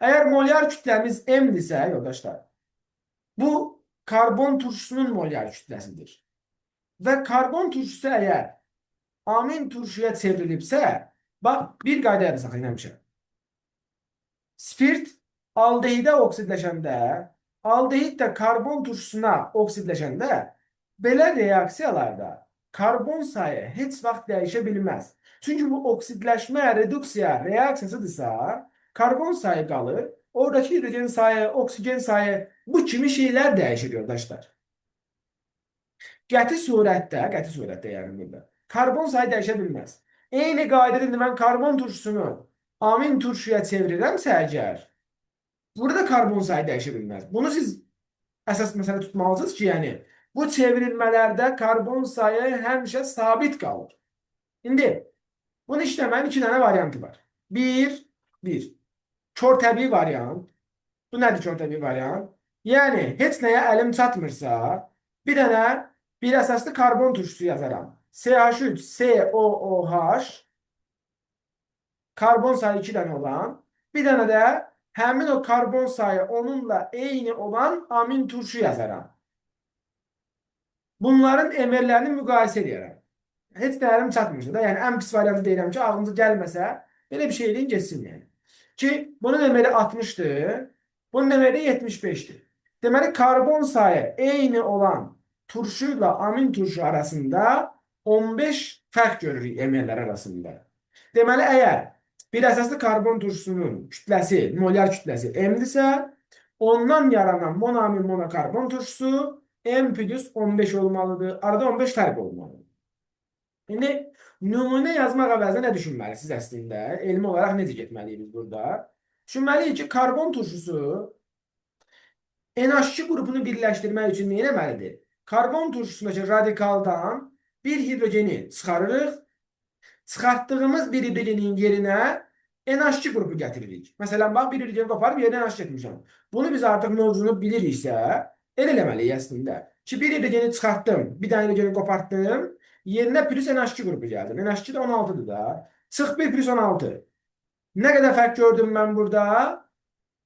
[SPEAKER 1] Əgər molyar kütləmiz M-dirsə, yoldaşlar, bu karbon turşusunun molyar kütləsidir. Və karbon turşusu əgər amin turşuya çevrilibsə, bax, bir qayda yada saxlayın həmişə. Spirt aldehidə oksidləşəndə, aldehid də karbon turşusuna oksidləşəndə belə reaksiyalarda karbon sayı heç vaxt dəyişə bilməz. Çünki bu oksidləşmə, reduksiya reaksiyasıdırsa, karbon sayı qalır, oradakı hidrogen sayı, oksigen sayı, bu kimi şeylər dəyişir yoldaşlar. Qəti surətdə yəni burada. Karbon sayı dəyişə bilməz. Eyni qaydada indi mən karbon turşusunu amin turşuya çevirirəmsə əgər, burada karbon sayı dəyişə bilməz. Bunu siz əsas məsələ tutmalısınız ki, yəni bu çevrilmələrdə karbon sayı həmişə sabit qalır. İndi bunu işləməyin iki dənə variantı var. Bir. Kör təbii variant. Bu nədir kör təbii variant? Yəni heç nəyə əlim çatmırsa, bir dənə bir əsaslı karbon turşusu yazaram. CH3, COOH, karbon sayı 2 dənə olan, bir dənə də həmin o karbon sayı onunla eyni olan amin turşu yazaram. Bunların emerlərini müqayisə edərəm. Heç nəyə əlim çatmırsa da, yəni ən pis variantı deyirəm ki, ağlınıza gəlməsə, belə bir şey eləyin, geçsin yəni. Ki, bunun emeri 60'dır, bunun emeri 75'dir. Deməli, karbon sayı eyni olan turşuyla amin turşu arasında 15 fərq görürük emerlər arasında. Deməli, əgər bir əsaslı karbon turşusunun kütləsi, molyar kütləsi M-dirsə, ondan yaranan monoamin monokarbon turşusu M plus 15 olmalıdır. Arada 15 fərq olmalıdır. İndi nümunə yazmaq əvəzinə nə düşünməlisiniz əslində? Elmi olaraq necə getməliyik biz burada? Düşünməliyik ki, karbon turşusu NH2 qrupunu birləşdirmək üçün nə etməlidir? Karbon turşusundakı radikaldan bir hidrogeni çıxarırıq. Çıxartdığımız bir hidrogenin yerinə NH2 qrupu gətiririk. Məsələn, bax, bir hidrogen qoparıb yerinə NH2 gətirmişəm. Bunu biz artıq mövzunu biliriksə, elə eləməliyik əslində. Ki, bir hidrogeni çıxartdım, bir dənə hidrogeni qopartdım, yerinə plus NH2 qrupu gəldim. NH2 də 16'dır da. Çıx 1 plus 16. Nə qədər fərq gördüm mən burada?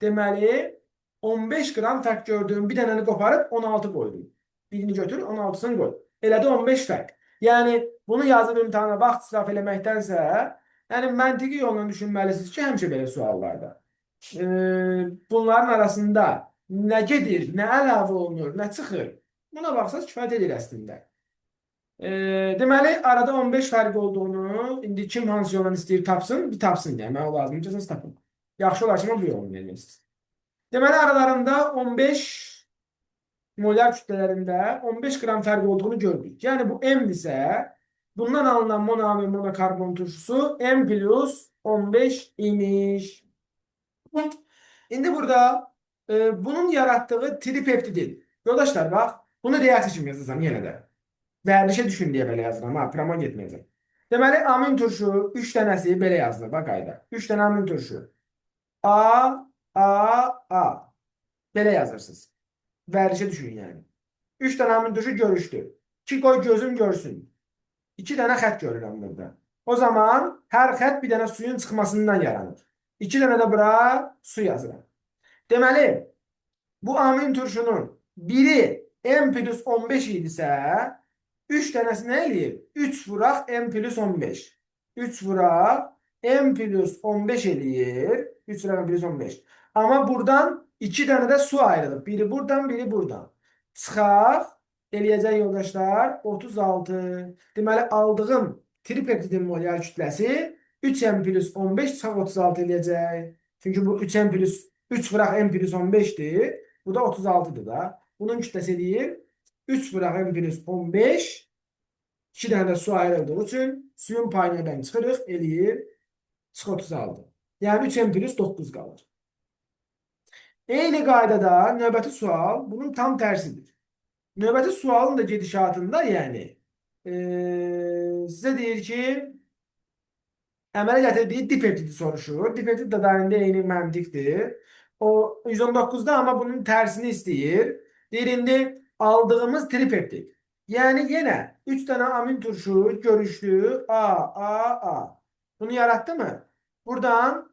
[SPEAKER 1] Deməli, 15 qram fərq gördüm. Bir dənəni qoparıb 16 qoydum. Birini götür, 16'sını qoy. Elədi 15 fərq. Yəni, bunu yazıb imtihana vaxt israf eləməkdənsə, yəni məntiqi yolla düşünməlisiniz ki, həmişə belə suallarda. Bunların arasında nə gedir, nə əlavə olunur, nə çıxır? Buna baxsaq kifayət edir əslində. Deməli, arada 15 fərq olduğunu, indi kim hansı yolla istəyir tapsın, bir tapsın. Yəni, mən o lazımca siz tapın. Yaxşı olar ki, bu yolunu verirsiniz. Deməli, aralarında 15 molyar kütlələrində 15 qram fərq olduğunu gördük. Yəni, bu M-dirsə, bundan alınan monoamin monokarbon turşusu M plus 15 imiş. İndi burada bunun yarattığı tripeptidin. Yoldaşlar, bax, bunu reaksiya kimi yazacağım yenə də. Verilişə düşün deyə belə yazıram, ha, prama getməyəcəm. Deməli, amin turşu 3 dənəsi belə yazılır, bax qayda. 3 dənə amin turşu. A. Belə yazırsınız. Verilişə düşün yəni. 3 dənə amin turşu görüşdü. Ki, qoy gözüm görsün. 2 dənə xət görürəm burada. O zaman hər xət bir dənə suyun çıxmasından yaranır. 2 dənə də bura su yazıram. Deməli, bu amin turşunun biri M plus 15 idisə, 3 dənəsi nə eləyir? 3 vuraq M plus 15. 3 vuraq M plus 15 eləyir. 3 vuraq M plus 15. Amma buradan 2 dənə də su ayrılıb. Biri buradan, biri buradan. Çıxaq, eləyəcək yoldaşlar 36. Deməli, aldığım tripeptidin molyar kütləsi 3M plus 15 çıxaq 36 eləyəcək. Çünki bu 3M plus 3 vuraq M plus 15'dir. Bu da 36'dır da. Bunun kütləsi eləyir 3 vuraq M plus 15, 2 dənə də su ayrıldığı üçün suyun payını çıxırıq, eləyir, çıx 36. Yəni 3 M plus 9 qalır. Eyni qaydada növbəti sual bunun tam tərsidir. Növbəti sualın da gedişatında, yəni, sizə deyir ki, əmələ gətirdiyi dipeptidi soruşur. Dipeptid də dairində eyni məntiqdir. O 119'da amma bunun tərsini istəyir. Deyir, indi aldığımız tripeptid. Yəni yenə 3 dənə amin turşu görüşdü. A. Bunu yarattı mı? Buradan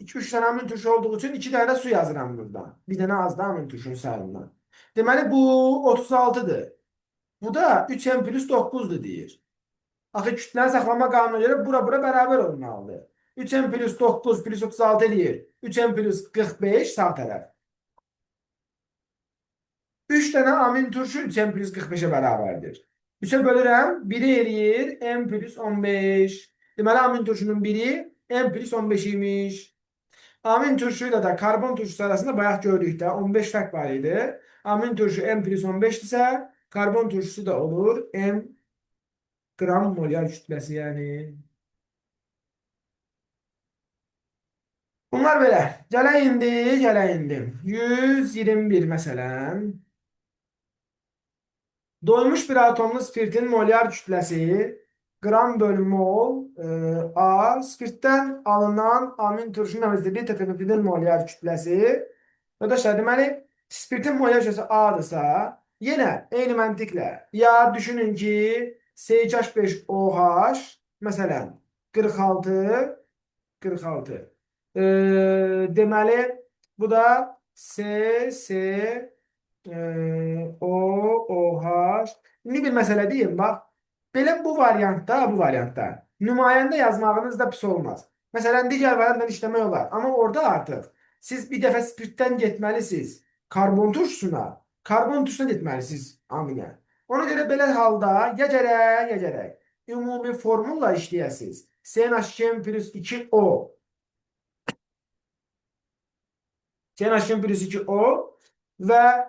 [SPEAKER 1] 2-3 dənə amin turşu olduğu üçün 2 dənə də su yazıram buradan. Bir dənə az da amin turşunun sayılından. Deməli, bu 36'dır. Bu da 3M plus 9'dur deyir. Axı kütləni saxlama qanununa görə bura bərabər olmalıdır. 3n plus 9 plus 36 eləyir. 3n plus 45 sağ tərəf. 3 dənə amin turşu 3n plus 45-ə bərabərdir. 3-ə bölürəm, 1-i eləyir n plus 15. Deməli, amin turşunun biri n plus 15 imiş. Amin turşu ilə də karbon turşusu arasında bayaq gördük də 15 fərq var idi. Amin turşu n plus 15-dirsə, karbon turşusu da olur m qram molyar kütləsi, yəni. Bunlar belə. Gələk indi. 121 məsələn. Doymuş bir atomlu spirtin molyar kütləsi qram bölü mol A. Spirtdən alınan amin turşunun əvəzində tetrapeptidin molyar kütləsi. Arkadaşlar, deməli, spirtin molyar kütləsi A-dırsa, yenə eyni məntiqlə ya düşünün ki, CH5OH məsələn 46 deməli, bu da OH. İndi bir məsələ deyim, bax. Belə bu variantda nümayəndə yazmağınız da pis olmaz. Məsələn, digər variantla işləmək olar. Amma orada artıq siz bir dəfə spirtdən getməlisiniz karbon turşusuna getməlisiniz aminə. Ona görə belə halda ya gərək ümumi formulla işləyəsiniz. CnH2n plus 2O CnH2n plus 2O və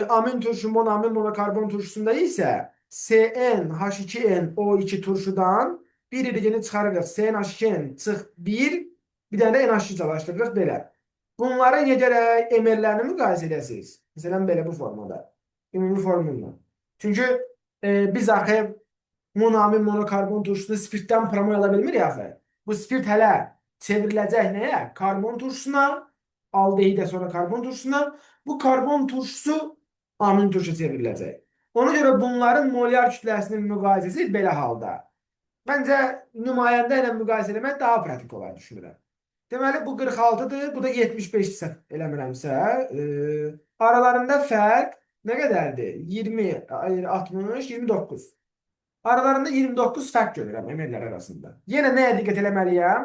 [SPEAKER 1] amin turşu, monamin, monokarbon turşusunda isə CnH2nO2 turşudan bir hidrogeni çıxarırıq. CnH2n çıx 1, bir dənə də NH2 çalışdırırıq belə. Bunları gərək emerlərini müqayisə edəsiniz. Məsələn, belə bu formada. Ümumi formunda. Çünki biz axı monamin, monokarbon turşusunu spirtdən promoy ala bilmirik axı. Bu spirt hələ çevriləcək nəyə? Karbon turşusuna, aldehidə sonra karbon turşusuna. Bu karbon turşusu amin turşusu çevriləcək. Ona görə bunların molyar kütləsinin müqayisəsi belə halda. Məncə nümayəndə ilə müqayisə eləmək daha pratik olar düşünürəm. Deməli, bu 46-dır, bu da 75 səhv eləmirəmsə. Aralarında fərq nə qədərdir? 20, 60, 29. Aralarında 29 fərq görürəm emerlər arasında. Yenə nəyə diqqət eləməliyəm?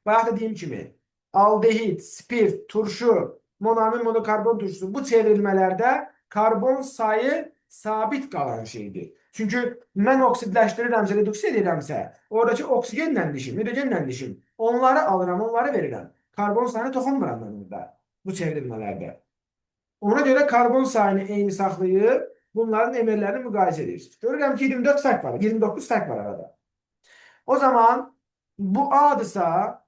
[SPEAKER 1] Bayaq da deyim kimi, aldehid, spirt, turşu, monamin, monokarbon turşusu bu çevrilmələrdə karbon sayı sabit qalan şeydir. Çünki mən oksidləşdirirəmsə, reduksiya edirəmsə, oradakı oksigenlə dişim, hidrogenlə dişim, onları alıram, onları verirəm. Karbon sayını toxunmuram mən orada, bu çevrilmələrdə. Ona görə karbon sayını eyni saxlayıb, bunların emerlərini müqayisə edirsiniz. Görürəm ki, 24 fərq var, 29 fərq var arada. O zaman bu A-dırsa,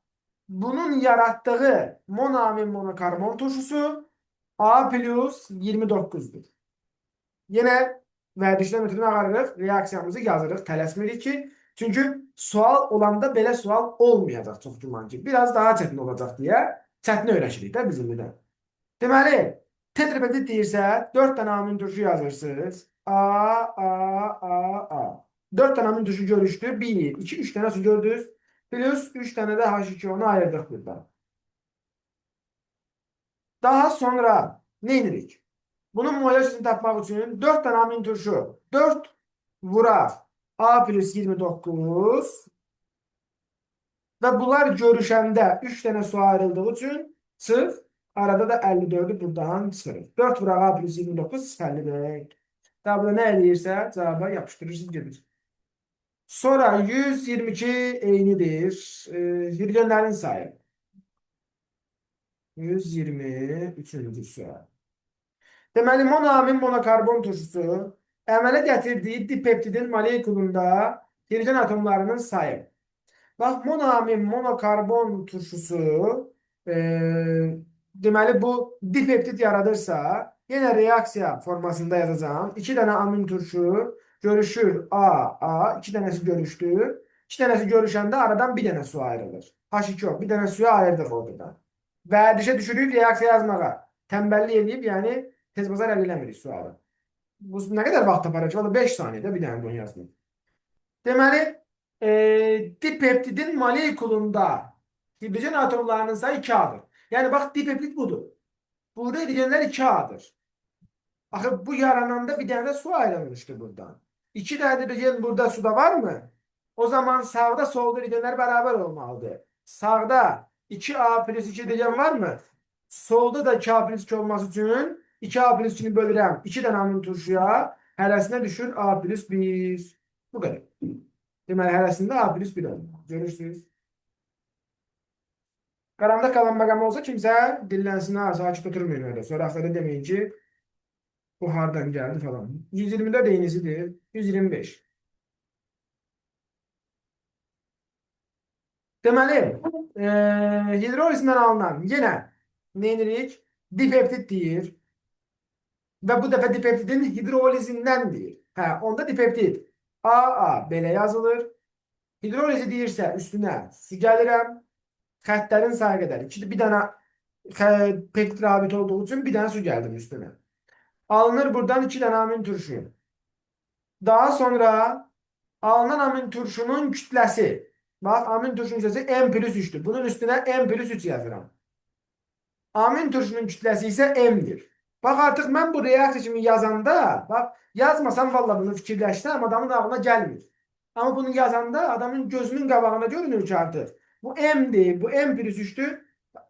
[SPEAKER 1] bunun yarattığı monamin, monokarbon turşusu A plus 29'dur. Yenə vərdişdən ötürü ağarırıq, reaksiyamızı yazırıq, tələsmirik ki, çünki sual olanda belə sual olmayacaq çox güman ki. Biraz daha çətin olacaq deyə çətin öyrəşirik də bizim də. Deməli, tetrapeptid deyirsə, 4 dənə amin turşu yazırsınız. A. 4 dənə amin turşu görüşdür. 1, 2, 3 dənə su gördünüz. Plus 3 dənə də H2O-nu ayırdıq burada. Daha sonra nə edirik? Bunun molar səsini tapmaq üçün 4 dənə amin turşu. 4 vuraq A plus 29 və bunlar görüşəndə 3 dənə su ayrıldığı üçün çıx. Arada da 54'ü buradan çıxırıq. 4 vuraq A plus 29 55. Daha burada nə eləyirsə cavaba yapışdırırsınız gedir. Sonra 122 eynidir. Hidrogenlərin sayı. 123-cü sual. Deməli, monamin, monokarbon turşusu əmələ gətirdiyi dipeptidin molekulunda hidrogen atomlarının sayı. Bax, monamin, monokarbon turşusu deməli, bu dipeptid yaradırsa, yenə reaksiya formasında yazacağım. 2 dənə amin turşu görüşür A, 2 dənəsi görüşdür. 2 dənəsi görüşəndə aradan bir dənə su ayrılır. H2O, bir dənə suya ayırdıq oradan. Vərdişə düşürük reaksiya yazmağa. Təmbəllik edib, yəni tezbazar əldə eləmirik sualı. Bu nə qədər vaxt aparır ki? Valla 5 saniyədə bir dənə bunu yazdım. Deməli, dipeptidin molekulunda hidrogen atomlarının sayı 2A'dır. Yəni, bax, dipeptid budur. Burada hidrogenlər 2A'dır. Axı, bu yarananda bir dənə də su ayrılmışdı buradan. 2 dənə hidrogen burada suda var mı? O zaman sağda solda hidrogenlər bərabər olmalıdır. Sağda 2A plus 2 diyeceğim var mı? Solda da 2A plus 2 olması için 2A plus 2'ni bölürəm 2 dənə amin turşuya. Hərəsinə düşür A plus 1. Bu kadar. Deməli, hərəsində A plus 1 olur. Görürsünüz. Qaramda qalan məqam olsa kimsə dillənsin, ha, sakit oturmayın öyle. Sonra axırda demeyin ki bu hardan geldi falan. 124 eynisidir. 125. Deməli, hidrolizindən alınan yenə neynirik? Dipeptit deyir. Və bu dəfə dipeptidin hidrolizindəndir. Hə, onda dipeptit AA belə yazılır. Hidrolizi deyirsə üstünə su gəlirəm. Xəttlərin sayı qədər. Bir dənə peptit rabit olduğu üçün bir dənə su gəldim üstünə. Alınır buradan 2 dənə amin turşu. Daha sonra alınan amin turşunun kütləsi. Bak, amin turşunun kütlesi M plus 3'tür. Bunun üstüne M plus 3 yazıram. Amin turşunun kütlesi ise M'dir. Bak, artık ben bu reaksiya kimi yazanda, bak, yazmasam vallahi bunu fikirləşsəm adamın ağlına gelmir. Ama bunu yazanda adamın gözünün qabağına görünür ki artıq bu M'dir, bu M plus 3'tür.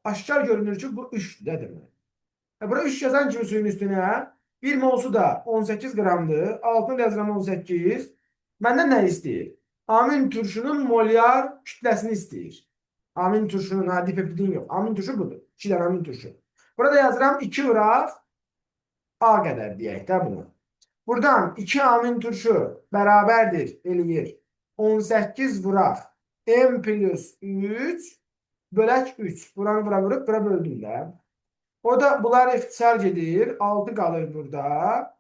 [SPEAKER 1] Aşkar görünür ki bu 3'dür dedim. Bura 3 yazan kimi suyun üstüne 1 mol su da 18 qramdır. Altına yazıram 18. Məndən nə istəyir? Amin turşunun molyar kütləsini istəyir. Amin turşunun, ha, dipeptidin yox. Amin turşu budur. 2 dənə amin turşu. Burada yazıram 2 vuraq A qədər deyək də bunu. Buradan 2 amin turşu bərabərdir, eləyir. 18 vuraq M plus 3 bölək 3. Buranı bura vurup bura böldüm də. O da bunlar ixtisar gedir. 6 qalır burada.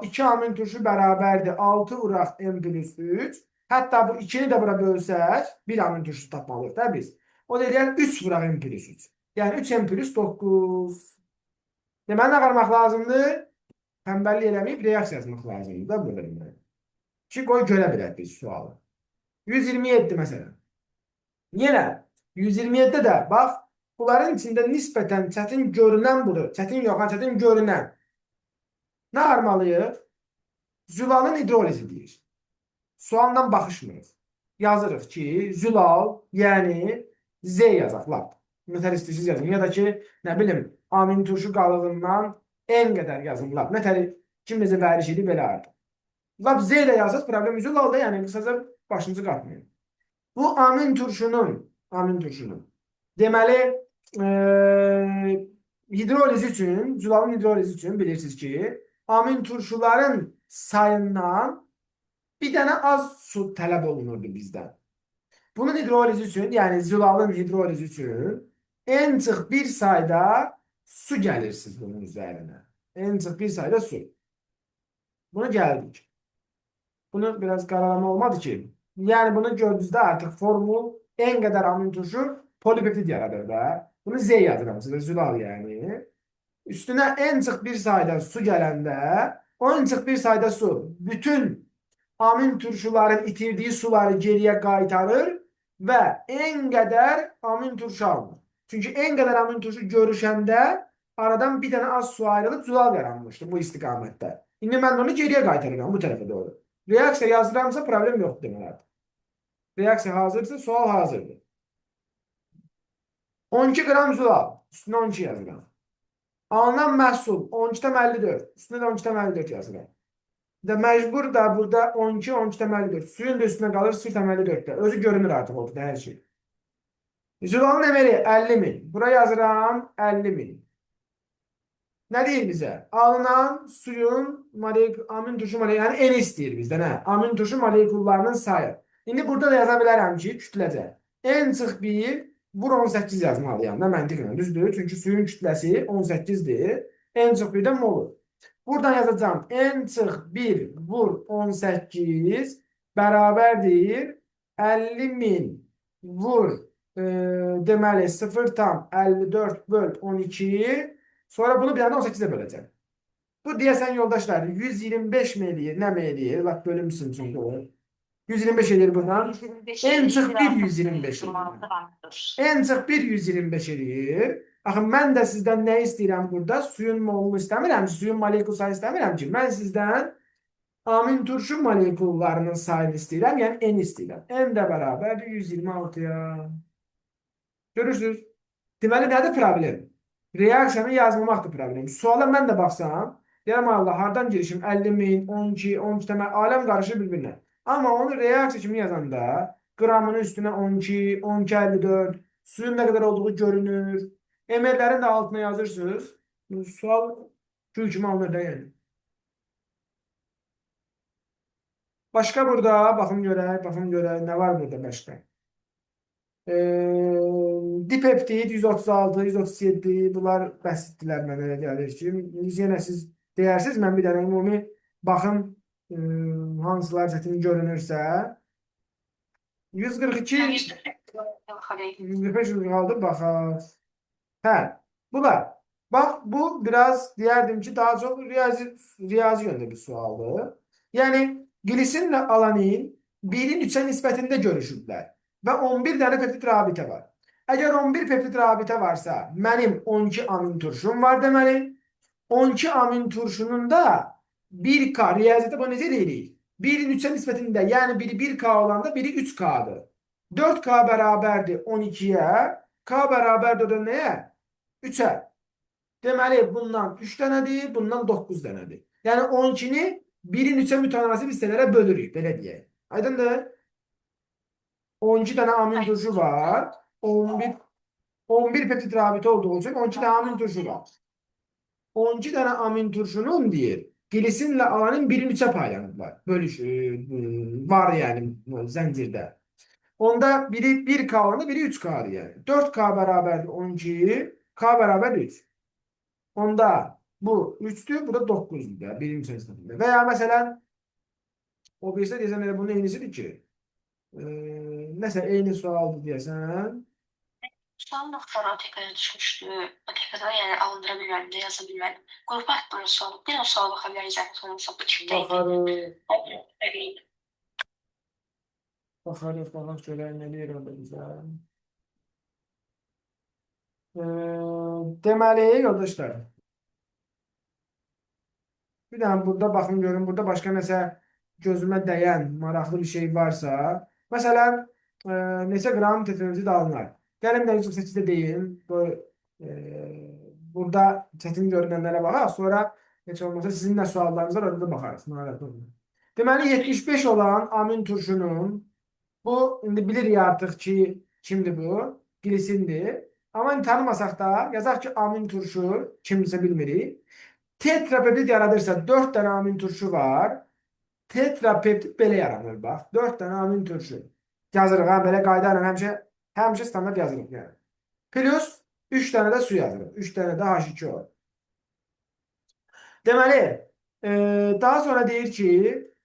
[SPEAKER 1] 2 amin turşu bərabərdir. 6 vuraq M plus 3. Hatta bu 2'ni de bura bölsək, 1 amin turşusu tapmalıyıq da biz. O da deyər 3 vuraq M plus 3. Yəni 3 M plus 9. Deməli, nə qarmaq lazımdır? Tənbəllik eləməyib reaksiya yazmaq lazımdır da burada. Ki, qoy görə bilək biz sualı. 127 məsələn. Yenə 127'de də bax, bunların içində nisbətən çətin görünən budur. Çətin yox, çətin görünən. Nə armalıyıq? Zülalın hidrolizi deyir. Sualdan baxışmırıq. Yazırıq ki, zülal, yəni Z yazaq, lap. Nətər istəyirsiniz yazın. Ya da ki, nə bilim, amin turşu qalığından N qədər yazın, lap. Nətər kim necə vəriş edib belə artıq. Lap Z ilə yazsaq, problem zülalda, yəni qısaca başınızı qatmayın. Bu amin turşunun. Deməli, hidrolizi üçün, zülalın hidrolizi üçün bilirsiniz ki, amin turşuların sayından bir dənə az su tələb olunurdu bizdən. Bunun hidrolizi üçün, yəni zülalın hidrolizi üçün en çıx bir sayda su gəlirsiniz bunun üzərinə. En çıx bir sayda su. Bunu gəldik. Bunu biraz qaralama olmadı ki. Yəni bunu gördünüzdə artıq formul en qədər amin turşu polipeptid yaradır da. Bunu Z yazıram sizə, zülal yəni. Üstünə en çıx bir sayda su gələndə o en çıx bir sayda su bütün amin turşuların itirdiği suları geriye qaytarır ve en qədər amin turşu alınır. Çünkü en qədər amin turşu görüşəndə aradan bir tane az su ayrılıp zülal yaranmıştı bu istiqamətdə. İndi mən onu geriye qaytarıram bu tərəfə doğru. Reaksiya yazıramsa problem yoxdur deməli. Reaksiya hazırsa sual hazırdır. 12 qram zülal. Üstünə 12 yazıram. Alınan məhsul 12,54. Üstünə də 12,54 yazıram. Mecbur da burada 12, 12,54. Suyun da üstüne kalır 0,54'te. Özü görünür artık orada her şey. Zülalın emeli 50.000. Buraya yazıram 50.000. Ne değil bize? Alınan suyun amin turşu molekülü, yani en istəyir bizden. Hə? Amin turşu moleküllərinin sayı. Şimdi burada da yazabilirim ki kütlədə. En çıx 1 vur 18 yazmalıyam da məntiqlə. Düzdür? Çünkü suyun kütləsi 18'dir. En çıx 1'dən molu. Buradan yazacağım. En çıx 1 vur 18 bərabərdir 50.000 vur deməli 0,54 böl 12. Sonra bunu bir anda 18'e böləcəm. Bu deyəsən yoldaşlar 125 mi eləyir? Nə mi eləyir? Bak bölümsün çünki o. 125 eləyir buradan. En çıx 1 125 eləyir. En çıx 1 125 eləyir. Axı mən də sizdən nə istəyirəm burada? Suyun molunu istəmirəm, suyun molekul sayı istəmirəm ki. Mən sizdən amin turşu molekullarının sayını istəyirəm, yəni N istəyirəm. N də bərabərdir 126-ya. Görürsünüz? Deməli nədir problem? Reaksiyanı yazmamaqdır problem. Suala mən də baxsam, deyirəm Allah hardan girişim 50.000, 12, 12 demək aləm qarışır bir-birinə. Amma onu reaksiya kimi yazanda qramının üstünə 12, 12.54, suyun nə qədər olduğu görünür. ML-lərin də altına yazırsınız. Sual gül kimi alınır da yəni. Başqa burada baxın görək nə var burada başqa. Dipeptid 136, 137 bunlar bəsitdilər mənə elə gəlir ki. Yenə siz deyərsiniz, mən bir dənə ümumi baxım hansılar çətin görünürsə. 142, 145, 146 baxaq. Hə, bunlar. Bax, bu biraz deyərdim ki, daha çox riyazi yöndə bir sualdır. Yəni, glisinlə alanin 1-in 3-ə nisbətində görüşüblər. Və 11 dənə peptid rabitə var. Əgər 11 peptid rabitə varsa, mənim 12 amin turşum var deməli. 12 amin turşunun da 1K, riyaziyyətə bu necə deyirik? 1-in 3-ə nisbətində, yəni biri 1K olanda biri 3K'dır. 4K bərabərdir 12-yə, K bərabərdir o da nəyə? 3-ə. Deməli, bundan 3 dənədir, bundan 9 dənədir. Yəni 12-ni 1-in 3-ə mütənasib hissələrə bölürük, belə deyək. Aydındır? 12 dənə amin turşu var. 11 peptid rabitə olduğu üçün 12 dənə amin turşu var. 12 dənə amin turşunun deyir, glisinlə alanin 1-in 3-ə paylanıblar. Var yəni zəncirdə. Onda biri 1K olanda biri 3K'dır yəni. 4K bərabərdir 12, K bərabərdir 3. Onda bu 3'tür, bu da 9'dur. 1-in 3'ə nisbətində. Və ya məsələn, o birisi deyəsən elə bunun eynisidir ki, nəsə eyni sualdır deyəsən.
[SPEAKER 3] Sual notlara tekrar düşmüşdü. O tekrardan yəni alındıra bilmədim də, yaza bilmədim. Qrupa atdığınız sualı. Bir o suala baxa bilərik zəhmət olmasa bu tipdə idi.
[SPEAKER 1] Baxarıq, görək nə deyir orada bizə. Deməli, yoldaşlar. Bir dənə burada baxın görün, burada başqa nəsə gözümə dəyən maraqlı bir şey varsa. Məsələn, neçə qram tetrahidrid alınar? Gəlin də 148-də deyim. Burada çətin görünənlərə baxaq. Sonra heç olmasa sizin nə suallarınız var, orada da baxarıq. Deməli, 75 olan amin turşunun, bu, indi bilirik artıq ki, kimdir bu? Glisindir. Amma tanımasaq da, yazaq ki, amin turşu, kimdirsə bilmirik. Tetrapeptid yaradırsa 4 dənə amin turşu var. Tetrapeptid belə yaranır, bax. 4 dənə amin turşu. Yazırıq, ha, belə qayda ilə həmişə standart yazırıq. Yəni. Plus 3 dənə də su yazırıq. 3 dənə də H2O. Deməli, daha sonra deyir ki,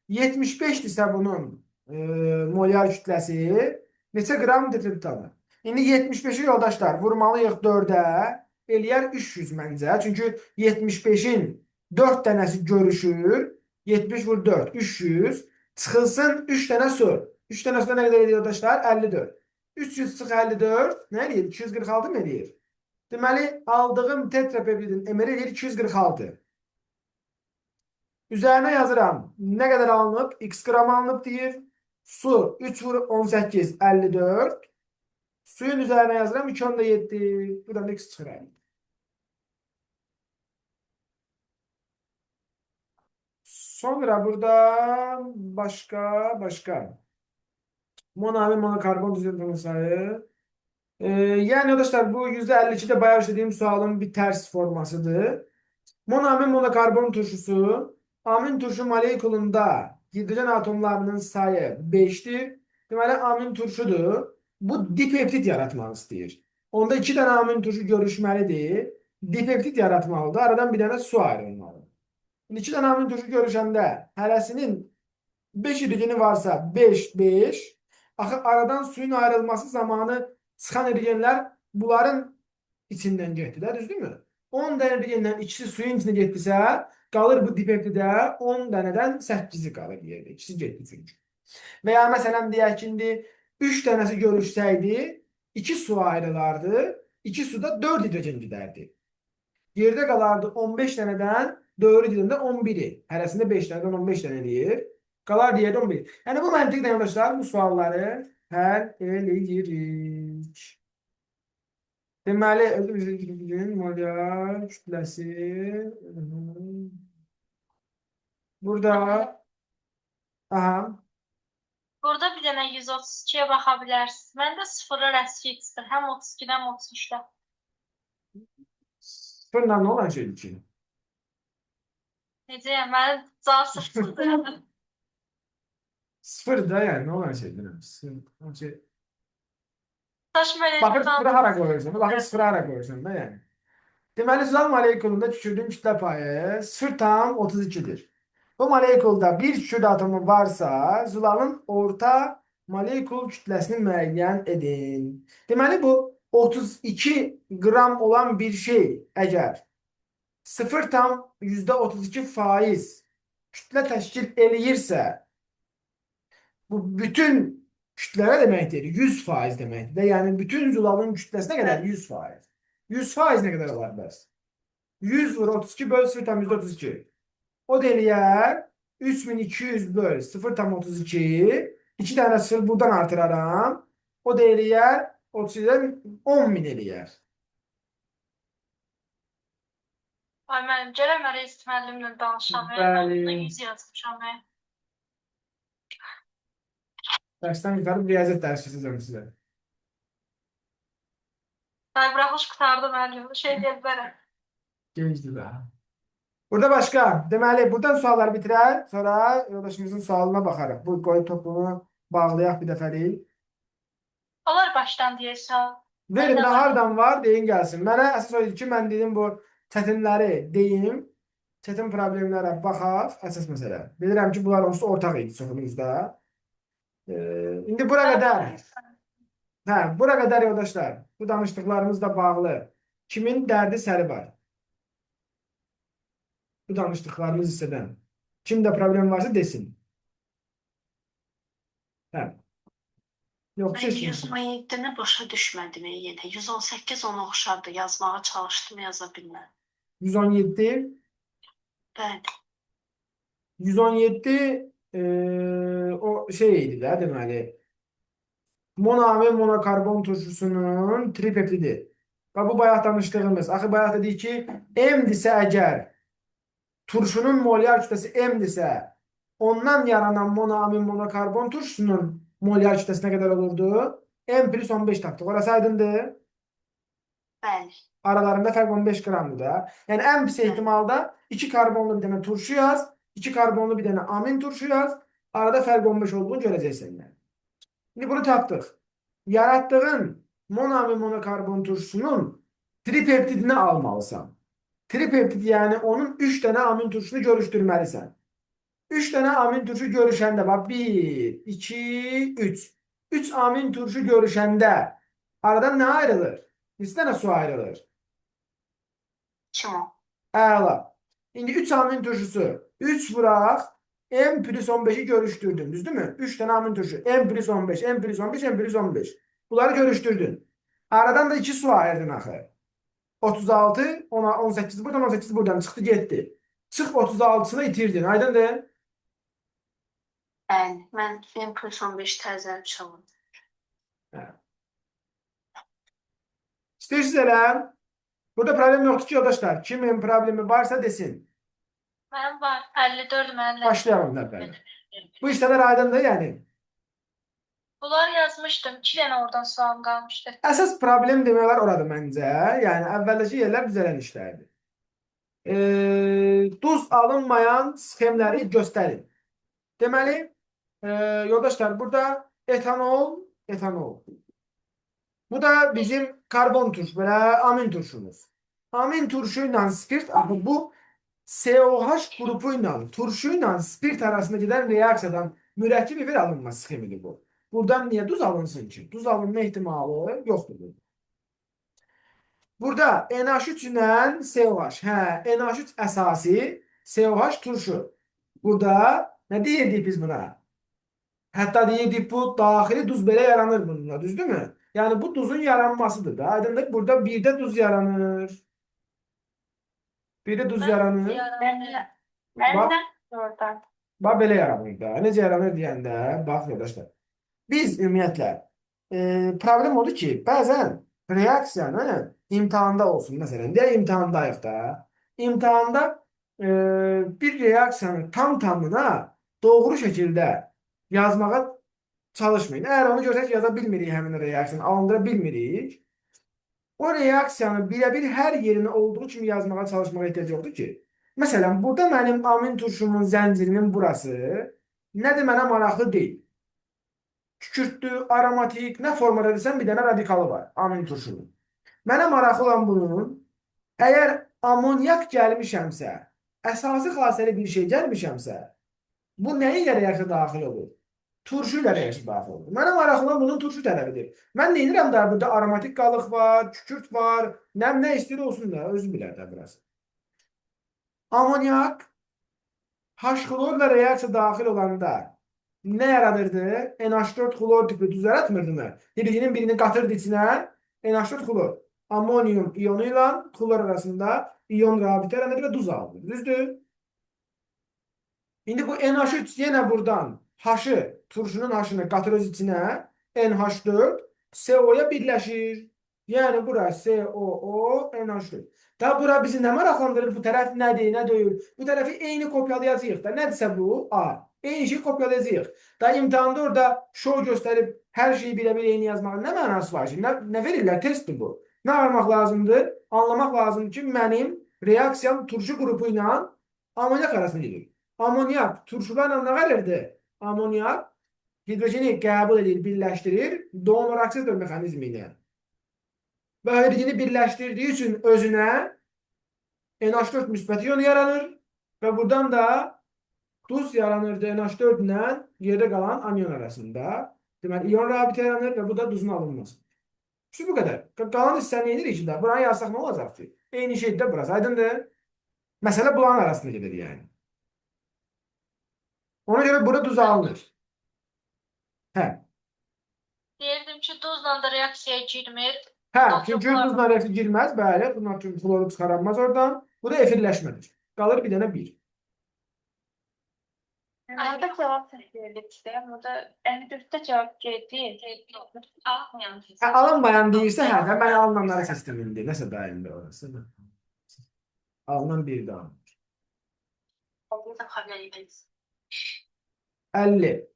[SPEAKER 1] 75-dirsə bunun molyar kütləsi neçə qram tetrapeptid alır? İndi 75'i yoldaşlar vurmalıyıq 4'ə, eləyər 300 məncə. Çünki 75'in 4 dənəsi görüşür. 70 vur 4, 300. Çıxılsın 3 dənə su. 3 dənə suda nə qədər edir yoldaşlar? 54. 300 çıx 54, nə eləyir? 246 mı eləyir? Deməli, aldığım tetrapeptidin emeri eləyir 246. Üzərinə yazıram. Nə qədər alınıb? X qram alınıb deyir. Su 3 vur 18, 54. Suyun üzerine yazıram 2.7. Buradan da x çıxırayım. Sonra burada başka. Monoamin monokarbon düzenleme sayı. Yani arkadaşlar bu %52'de bayağı işlediğim sualın bir ters formasıdır. Monoamin monokarbon turşusu amin turşu molekulunda hidrojen atomlarının sayı 5'tir. Deməli amin turşudur. Bu dipeptid yaratmaq istəyir. Onda 2 dənə amin turşu görüşməlidir. Dipeptid yaratmalıdır. Aradan bir dənə su ayrılmalıdır. 2 dənə amin turşu görüşəndə hərəsinin 5 hidrogeni varsa 5, 5. Axı aradan suyun ayrılması zamanı çıxan hidrogenlər bunların içindən getdilər, düzdürmü? 10 dənə hidrogenden ikisi suyun içində getdisə, qalır bu dipeptidə 10 dənədən 8'i qalır yerdə. İkisi getdi çünki. Və ya məsələn deyək ki, indi 3 dənəsi görüşsəydi, 2 su ayrılardı. 2 suda 4 hidrogen gidərdi. Yerdə qalardı 15 dənədən 4 hidrogenden 11'i. Hərəsində 5 dənədən 15 dənə deyir. Qalar deyirdi 11. Yəni bu məntiqlə yoldaşlar bu sualları həll eləyirik. Deməli, özümüzün molyar kütləsi burada, aha,
[SPEAKER 2] Burada bir dənə 132-yə baxa bilərsiniz. Məndə sıfırı rəsmi çıxır. Həm 32-dən, həm 33-dən.
[SPEAKER 1] sıfırla nə olan şeydir ki?
[SPEAKER 2] Necəyəm? Mənim cavab sıfırdır.
[SPEAKER 1] Sıfır da yəni nə olan şeydir? Sıfır, şey.
[SPEAKER 2] Daş
[SPEAKER 1] Baxır
[SPEAKER 2] mənəcəm.
[SPEAKER 1] sıfıra hara qoyursan, baxır sıfıra hara qoyursan da yəni. Deməli, Zülal molekulunda kükürdüyün kütlə payı 0,32'dir. Bu molekulda bir kükürt atomu varsa, Zülalın orta molekul kütləsini müəyyən edin. Deməli, bu 32 qram olan bir şey əgər 0,32% kütlə təşkil eləyirsə, bu bütün kütləyə deməkdir, 100% deməkdir. Yəni, bütün Zülalın kütləsinə qədər 100%. 100% nə qədər olar bəs? 100 vur 32 böl 0,32. O da eləyər 3200 böl 0,32. 2 dənə sıfır buradan artıraram. O da eləyər 32-dən 10.000 eləyər.
[SPEAKER 2] Ay mənim gələm Reis müəllimlə danışam.
[SPEAKER 1] Bəli.
[SPEAKER 2] Onda 100 yazmışam.
[SPEAKER 1] Dərsdən yuxarı riyaziyyat dərsi keçəcəm sizə.
[SPEAKER 2] Ay buraxış qurtardı müəllim. Şey deyə bilərəm.
[SPEAKER 1] Gecdir də. Burada başqa. Deməli, buradan sualları bitirər. Sonra yoldaşımızın sualına baxarıq. Bu qoyub topluluğunu bağlayaq bir dəfəlik.
[SPEAKER 2] Onlar başdan deyəsən.
[SPEAKER 1] Verin də hardan var, deyin gəlsin. Mənə əsas o idi ki, mən dedim bu çətinləri deyim. Çətin problemlərə baxaq. Əsas məsələ. Bilirəm ki, bunlar onsuz da ortaq idi çoxunuzda. İndi bura qədər. Hə, bura qədər yoldaşlar. Bu danışdıqlarımızla bağlı. Kimin dərdi səri var? Bu danışdıqlarımız hissədən. Kimdə problem varsa desin. Hə. Yoxsa
[SPEAKER 3] Mən
[SPEAKER 1] heç kim.
[SPEAKER 3] 117-ni başa düşmədim yenə. 118 ona oxşardı. Yazmağa çalışdım, yaza bilmədim.
[SPEAKER 1] 117.
[SPEAKER 3] Bəli.
[SPEAKER 1] 117 o şey idi də deməli. Monoamin monokarbon turşusunun tripeptidi. Və bu bayaq danışdığımız. Axı bayaq dedik ki, M-dirsə əgər turşunun molyar kütləsi M-dirsə, ondan yaranan monoamin monokarbon turşusunun molyar kütləsi nə qədər olurdu? M plus 15 tapdıq. Orası aydındır.
[SPEAKER 3] Bəli.
[SPEAKER 1] Aralarında fərq 15 qramdır da. Yəni ən pis ehtimalda 2 karbonlu bir dənə turşu yaz, 2 karbonlu bir dənə amin turşu yaz. Arada fərq 15 olduğunu görəcəksən. Yəni. İndi bunu tapdıq. Yaratdığın monoamin monokarbon turşusunun tripeptidini almalısan. Tripeptid yəni onun 3 dənə amin turşusunu görüşdürməlisən. 3 dənə amin turşu görüşəndə bax 1, 2, 3. 3 amin turşu görüşəndə aradan nə ayrılır? Neçə dənə su ayrılır?
[SPEAKER 3] Kim o?
[SPEAKER 1] Əla. İndi 3 amin turşusu 3 vuraq M plus 15'i görüşdürdün. Düzdürmü? 3 tane amin turşu. M plus 15, M plus 15, M plus 15. Bunları görüşdürdün. Aradan da 2 su ayırdın axı. 36, 18 buradan, 18 buradan çıxdı getdi. Çıx 36'sını itirdin. Aydındır?
[SPEAKER 3] Bəli. Mən M plus 15 təzəli çalım.
[SPEAKER 1] İstəyirsiniz elə. Burada problem yoxdur ki, yoldaşlar. Kimin problemi varsa desin.
[SPEAKER 2] Mənim var. 54 müəllim.
[SPEAKER 1] Başlayalım da böyle. Bu hissələr aydındır yəni.
[SPEAKER 2] Bunlar yazmışdım. 2 dənə oradan sual qalmışdı.
[SPEAKER 1] Əsas problem demək olar oradır məncə. Yəni əvvəldəki yerlər düzələn işlərdir. Duz alınmayan sxemləri göstərin. Deməli, yoldaşlar, burada etanol. Bu da bizim karbon turşu, belə amin turşumuz. Amin turşu ilə spirt, bu COH qrupu ilə turşu ilə spirt arasında gedən reaksiyadan mürəkkəb bir alınma sxemidir bu. Buradan niyə duz alınsın ki? Duz alınma ehtimalı yoxdur. Burada NH3 ilə COH. Hə, NH3 əsasi, COH turşu. Burada nə deyirdik biz buna? Hətta deyirdik bu daxili duz belə yaranır bununla, düzdürmü? Yəni bu duzun yaranmasıdır da. Aydındır, burada birdə duz yaranır. Birdə duz yaranır.
[SPEAKER 3] Mən oradan.
[SPEAKER 1] Bax belə yaranır da. Necə yaranır deyəndə, bax yoldaşlar. Biz ümumiyyətlə problem odur ki, bəzən reaksiyanı imtahanda olsun. Mesela diye imtahandayıq da. İmtahanda bir reaksiyanı tam tamına doğru şekilde yazmağa çalışmayın. Eğer onu görsək yaza bilmirik həmin reaksiyanı, alındıra bilmirik. O reaksiyanı birebir her yerine olduğu kimi yazmağa çalışmağa ehtiyac yoxdur ki. Mesela burada mənim amin turşumun zəncirinin burası nədir mənə maraqlı deyil. Kükürtlü, aromatik, nə formada desəm bir dənə radikalı var amin turşunun. Mənə maraqlı olan bunun, əgər amonyak gəlmişəmsə, əsası xassəli bir şey gəlmişəmsə, bu nəyi ilə reaksiya daxil olur? Turşu ilə reaksiya daxil olur. Mənə maraqlı olan bunun turşu tərəfidir. Mən deyirəm da burada aromatik qalıq var, kükürt var, nə istəyir olsun da, özü bilər də biraz. Amonyak H-klorla reaksiya daxil olanda nə yaradırdı? NH4 klor tipi düz yaratmırdı mı? Hidrogenin birini qatırdı içinə, NH4 klor. Amonyum iyonu ilə klor arasında iyon rabitə yaranır və duz alınır. Düzdür? İndi bu NH3 yenə buradan H-ı, turşunun H-ını qatır öz içinə, NH4 CO-ya birləşir. Yəni bura COO, NH4. Da bura bizi nə maraqlandırır? Bu tərəf nədir, nə deyil? Bu tərəfi eyni kopyalayacağıq da. Nədirsə bu? A. Eyni şeyi kopyalayacağıq. Da imtahanda orada şou göstərib hər şeyi birebir eyni yazmağın nə mənası var ki? Nə verirlər? Testdir bu. Nə aramaq lazımdır? Anlamaq lazımdır ki, mənim reaksiyam turşu qrupu ilə amonyak arasında gedir. Amonyak turşularla nə verirdi? Amonyak hidrojeni qəbul edir, birləşdirir, donor oksidator mexanizmi ilə. Və hidrojeni birləşdirdiyi üçün özünə NH4 müsbət iyon yaranır və buradan da duz yaranırdı NH4 ilə yerdə qalan anion arasında. Deməli, iyon rabitə yaranır və bu da duzun alınması. İşte bu qədər. Qalan hissəni edirik ki, buranı yazsaq nə olacaq ki? Eyni şeydir də burası. Aydındır? Məsələ bunların arasında gedir yəni. Ona görə burada duz alınır. Hə.
[SPEAKER 2] Deyirdim ki, duzla da reaksiyaya girmir.
[SPEAKER 1] Hə, çünki duzla reaksiya girməz, bəli, bunlar üçün kloru çıxaranmaz oradan. Bu da efirləşmədir. Qalır bir dənə bir.
[SPEAKER 3] Arada cevap vermek istedim. Burada 54'te cevap geldi. Almayan.
[SPEAKER 1] Hə, alınmayan deyirsə, hə, də mən alınanlara sistemindir. Nəsə dəyində orası. Alınan bir daha.
[SPEAKER 3] Burada haberimiz.
[SPEAKER 1] 50.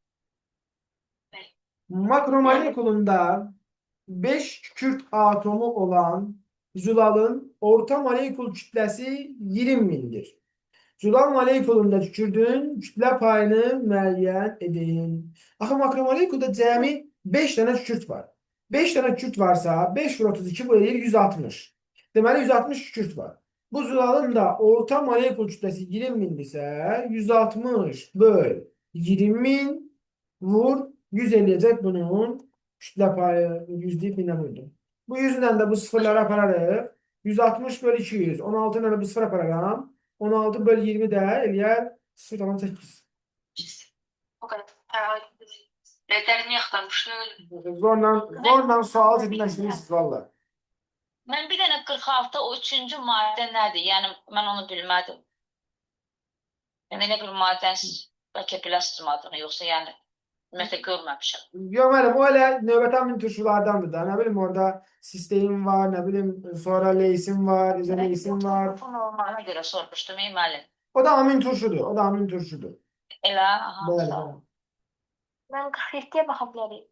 [SPEAKER 1] Makromolekülünde 5 kükürt atomu olan zülalın orta molekül kütlesi 20 bindir. Zülal molekülündə kükürdün kütlə payını müəyyən edin. Axı makromoleküldə cəmi 5 dənə kükürt var. 5 dənə kükürt varsa 5 vur 32 bu edir 160. Deməli 160 kükürt var. Bu zülalın da orta molekül kütləsi 20 bindirsə 160 böl 20 bin vur 100 eləyəcək bunun kütlə payı 100 deyib minə vurdum. Bu 100-dən də bu sıfırları apararıq. 160 böl 200. 16 ilə bu sıfır apararam. 16 böl 20 də eləyər 0,8.
[SPEAKER 3] O kadar. Rederini yaxtarmışsın.
[SPEAKER 1] Zorla sual çətinləşdirirsiniz valla.
[SPEAKER 4] Mən bir dənə 46 o üçüncü maddə nədir? Yəni mən onu bilmədim. Yəni elə bir maddəni siz bəlkə biləsiniz yoxsa yəni ümumiyyətlə görməmişəm.
[SPEAKER 1] Yox müəllim, o elə növbəti amin turşulardandır da. Nə bilim orada sistein var, nə bilim sonra leysin var, izoleysin var.
[SPEAKER 4] Bu normalına görə sormuşdum, ey müəllim.
[SPEAKER 1] O da amin turşudur. O da amin turşudur.
[SPEAKER 4] Elə, aha.
[SPEAKER 1] Bəli,
[SPEAKER 4] Sağ ol.
[SPEAKER 1] bəli.
[SPEAKER 3] Ben 47'ye bakabilirim.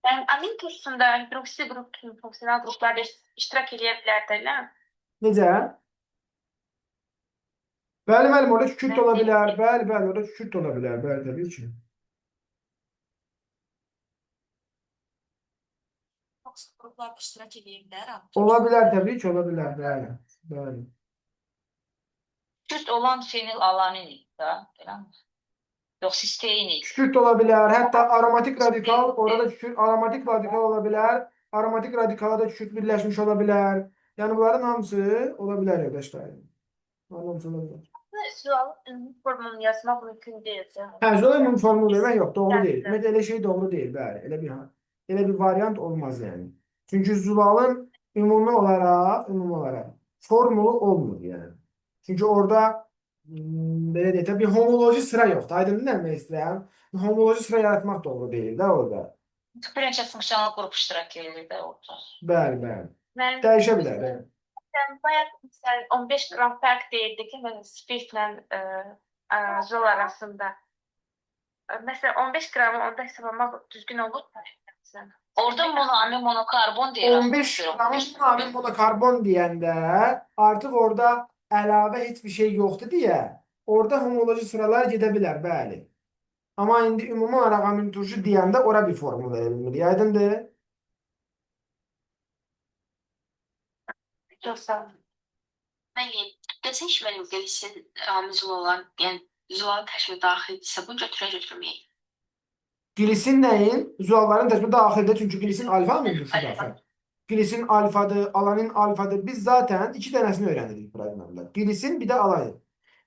[SPEAKER 3] Ben amin kursunda hidroksi grup kimi fonksiyonel gruplarda iştirak edebilirler.
[SPEAKER 1] Necə? Bəli, müəllim, orada kükürt ola bilər. Bəli, bəli, orada kükürt ola bilər. Bəli, təbii ki.
[SPEAKER 3] Gruplarda iştirak edebilirler.
[SPEAKER 1] Ola bilər, təbii ki, ola bilər. Bəli, bəli.
[SPEAKER 4] Kürt olan fenil alanin da, eləmi? Yox, sistein.
[SPEAKER 1] Kükürt ola bilər. Hətta aromatik radikal, orada kükürt, aromatik radikal ola bilər. Aromatik radikala da kükürt birləşmiş ola bilər. Yəni bunların hamısı ola bilər yoldaşlar. Hamısı ola bilər.
[SPEAKER 3] Formunu yazmak mümkün değil.
[SPEAKER 1] Hə, Zolayman formulu vermək yox, doğru deyil. Ümumiyyətlə elə şey doğru deyil, bəli. Elə bir variant olmaz yəni. Çünki Zulalın ümumi olaraq formulu olmur yəni. Çünki orada belə deyək də bir homoloji sıra yoxdur. Aydın nə demək istəyirəm? Homoloji sıra yaratmaq doğru deyil də orada.
[SPEAKER 4] Bir neçə funksional qrup iştirak edir də orada.
[SPEAKER 1] Bəli, bəli.
[SPEAKER 2] Mən
[SPEAKER 1] Dəyişə bilər. Bəli.
[SPEAKER 2] sən bayaq məsələn 15 qram fərq deyildi ki, mən spirtlə zol arasında. Məsələn 15 qramı onda hesablamaq düzgün olur mu?
[SPEAKER 4] Orada monoamin, monokarbon deyir.
[SPEAKER 1] 15 qramın monoamin monokarbon deyəndə artıq orada əlavə heç bir şey yoxdur deyə orada homoloji sıralar gedə bilər, bəli. Amma indi ümumi olaraq amin turşu deyəndə ora bir formula verilmir. Aydındır?
[SPEAKER 2] Çox sağ olun.
[SPEAKER 3] Müəllim, desən ki, mənim glisin amizol olan, yəni zolal təşkil daxildirsə, bunu götürməyək.
[SPEAKER 1] Glisin nəyin? Zualların təşkili daxildə, çünki glisin alfa amin turşu
[SPEAKER 3] Alfa.
[SPEAKER 1] daxil. Glisin alfadır, alanin alfadır. Biz zaten iki dənəsini öyrənirik proqramda. Glisin bir də alanin.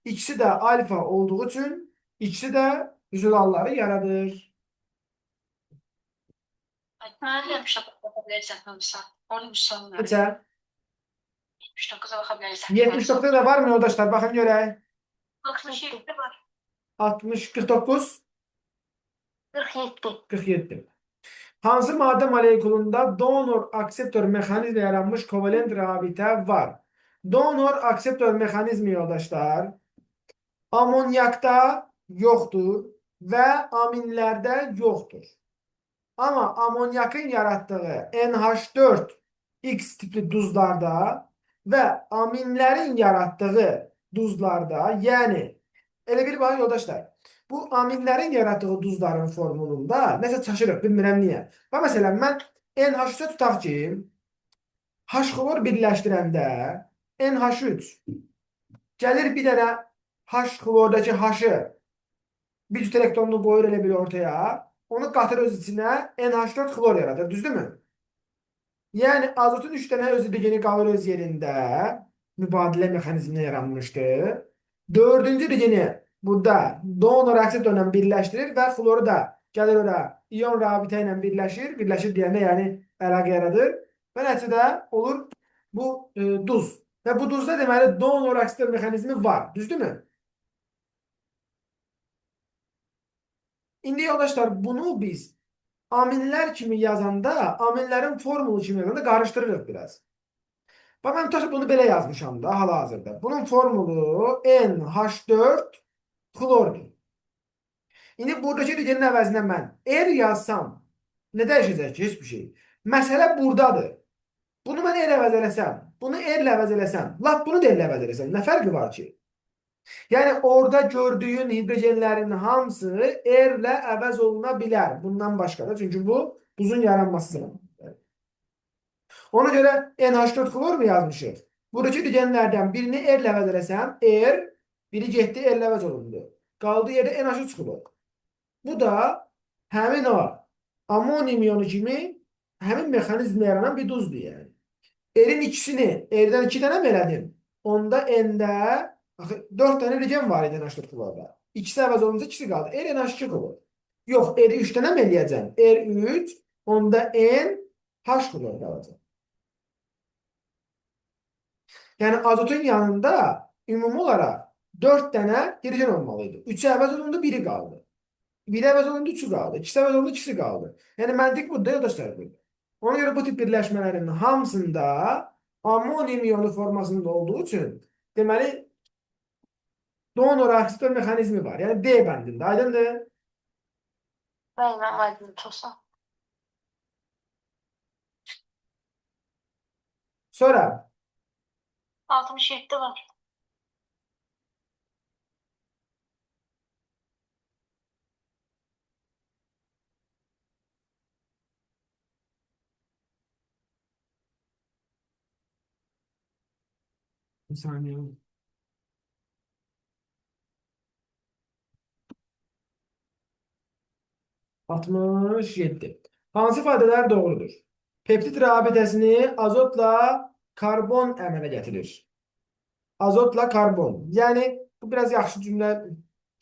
[SPEAKER 1] İkisi də alfa olduğu üçün ikisi də zulalları yaradır.
[SPEAKER 3] Mən 79-a baxa bilərsən, hamısa. Orada bir sual var.
[SPEAKER 1] Neçə?
[SPEAKER 3] 79-a baxa bilərsən.
[SPEAKER 1] 79'da da var mı yoldaşlar? Bakın görək.
[SPEAKER 2] 67 var.
[SPEAKER 1] 60, 49,
[SPEAKER 2] 47.
[SPEAKER 1] 47. Hansı madde molekulunda donor-akseptör mexanizmi yaranmış kovalent rabitə var? Donor-akseptör mexanizmi yoldaşlar amonyakta yoxdur və aminlərdə yoxdur. Amma amonyakın yaratdığı NH4X tipli duzlarda və aminlərin yaratdığı duzlarda, yəni elə bir bax yoldaşlar, bu aminlərin yaratdığı duzların formulunda nəsə çaşırıq, bilmirəm niyə. Bax məsələn, mən NH3 tutaq ki, H-xlor birləşdirəndə NH3 gəlir bir dənə H-xlordakı H-ı bir cüt elektronlu qoyur elə bir ortaya, onu qatır öz içinə NH4 xlor yaradır, düzdürmü? Yəni azotun 3 dənə öz digeni qalır öz yerində, mübadilə mexanizminə yaranmışdır. 4-cü digeni burada donor akseptorla birləşdirir və xloru da gəlir ora iyon rabitə ilə birləşir. Birləşir deyəndə yəni əlaqə yaradır. Və nəticədə olur bu duz. Və bu duzda deməli donor akseptor mexanizmi var, düzdürmü? İndi yoldaşlar bunu biz aminlər kimi yazanda, aminlərin formulu kimi yazanda qarışdırırıq biraz. Bax, mən tutaq bunu belə yazmışam da hal-hazırda. Bunun formulu NH4 xlordur. İndi buradakı digenin əvəzinə mən R yazsam, nə dəyişəcək ki? Heç bir şey. Məsələ buradadır. Bunu mən R əvəz eləsəm, bunu R ilə əvəz eləsəm, lap bunu da R ilə əvəz eləsəm, nə fərqi var ki? Yəni orada gördüyün hidrogenlərin hamısı R ilə əvəz oluna bilər. Bundan başqa da. Çünki bu buzun yaranması zamanıdır. Ona görə NH4 xlor mu yazmışıq? Buradakı digenlərdən birini R ilə əvəz eləsəm, R, biri getdi R ilə əvəz olundu. Qaldığı yerdə NH3 xlor. Bu da həmin o amonium iyonu kimi həmin mexanizmlə yaranan bir duzdur yəni. R'in ikisini, R'dən 2 dənə mi elədim? Onda N'də 4 dənə digen var idi NH4 xlorda. İkisi əvəz olunca ikisi qaldı. R NH2 xlor. Yox, R'i 3 dənə mi eləyəcəm? R3, onda N H xlor qalacaq. Yəni azotun yanında ümumi olaraq 4 dənə hidrogen olmalıydı. 3'ü əvəz olundu, biri qaldı. Biri əvəz olundu, 3'ü qaldı. İkisi əvəz olundu, ikisi qaldı. Yəni məntiq budur, yoldaşlar burada. Ona görə bu tip birləşmələrin hamısında amonium iyonu formasında olduğu üçün deməli donor akseptor mexanizmi var. Yəni D bəndində. Aydındır?
[SPEAKER 3] Bəli, aydın, çox sağ ol.
[SPEAKER 1] Sonra
[SPEAKER 2] 67 var.
[SPEAKER 1] bir saniye. ...67. Hansı ifadələr doğrudur? Peptit rabitəsini azotla karbon əmələ gətirir. Azotla karbon. Yəni, bu biraz yaxşı cümlə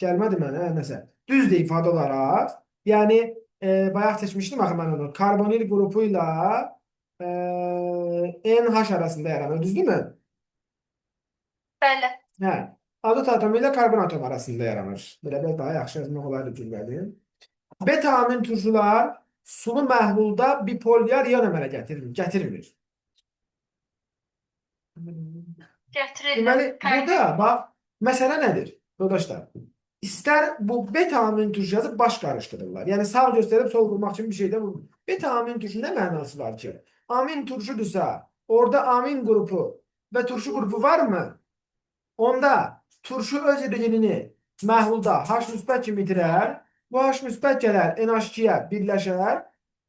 [SPEAKER 1] gəlmədi mənə, nəsə. Düzdür ifadə olaraq. Yəni, bayaq seçmişdim axı mən onu. Karbonil qrupuyla NH arasında yaranır, düzdürmü?
[SPEAKER 2] Bəli.
[SPEAKER 1] Hə. Azot atomu ilə karbon atomu arasında yaranır. Belə daha yaxşı yazmaq olardı cümləni. Beta amin turşular sulu məhlulda bipolyar ion əmələ gətirmir.
[SPEAKER 2] Gətirirlər.
[SPEAKER 1] Deməli, burada bax, məsələ nədir? Yoldaşlar, istər bu beta amin turşu yazıb baş qarışdırırlar. Yəni sağ göstərib sol vurmaq üçün bir şeydə vurur. Beta amin turşu nə mənası var ki? Amin turşudursa, orada amin qrupu və turşu qrupu varmı? Onda turşu öz hidrogenini məhlulda H müsbət kimi itirər. Bu H müsbət gələr NH2-yə birləşər.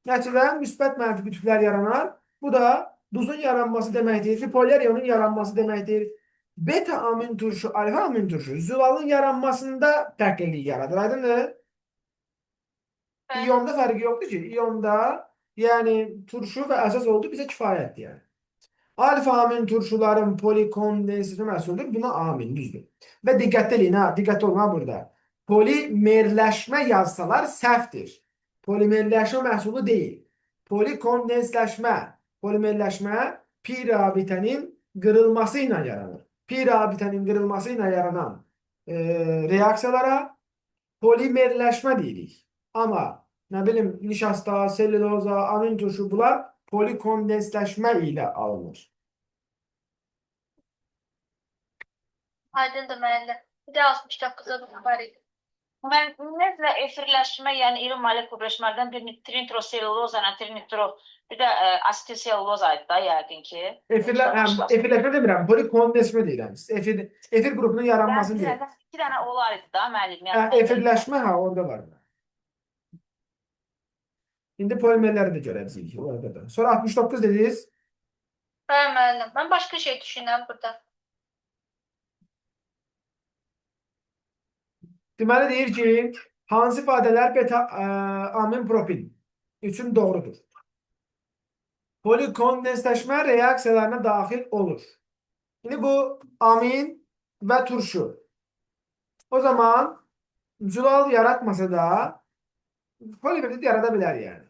[SPEAKER 1] Nəticədə müsbət mənfi qütblər yaranar. Bu da duzun yaranması deməkdir. Bipolyar ionun yaranması deməkdir. Beta amin turşu, alfa amin turşu zülalın yaranmasında fərqlilik yaradır. Aydındır? İyonda fərqi yoxdur ki. İyonda yəni turşu və əsas oldu bizə kifayətdir yəni. Alfa amin turşuların polikondensli məhsuludur. Buna amin, düzdür. Və diqqətli eləyin, diqqətli olun burada. Polimerləşmə yazsalar səhvdir. Polimerləşmə məhsulu deyil. Polimerləşmə pi rabitənin qırılması ilə yaranır. Pi rabitənin qırılması ilə yaranan reaksiyalara polimerləşmə deyirik. Amma nə bilim nişasta, selüloza, amin turşu bunlar polikondensləşmə ilə alınır.
[SPEAKER 2] Aydındır müəllim. Bir də 69-a bu var idi.
[SPEAKER 4] Mən ümumiyyətlə efirləşmə, yəni iri molekul birləşmələrdən bir nitroselluloza, nitro, bir də asetilselluloza aid da yəqin ki.
[SPEAKER 1] Efirləşmə demirəm, polikondensləşmə deyirəm. Efir qrupunun yaranmasını deyirəm.
[SPEAKER 4] İki dənə olar idi da müəllim.
[SPEAKER 1] Efirləşmə orada var. İndi polimerləri də görəcəyik orada da. Sonra 69 dediniz.
[SPEAKER 2] Hə müəllim. Mən başqa şey düşünürəm burada.
[SPEAKER 1] Deməli deyir ki, hansı ifadələr beta amin propin üçün doğrudur? Polikondensləşmə reaksiyalarına daxil olur. İndi bu amin və turşu. O zaman zülal yaratmasa da polipeptit yarada bilər yəni.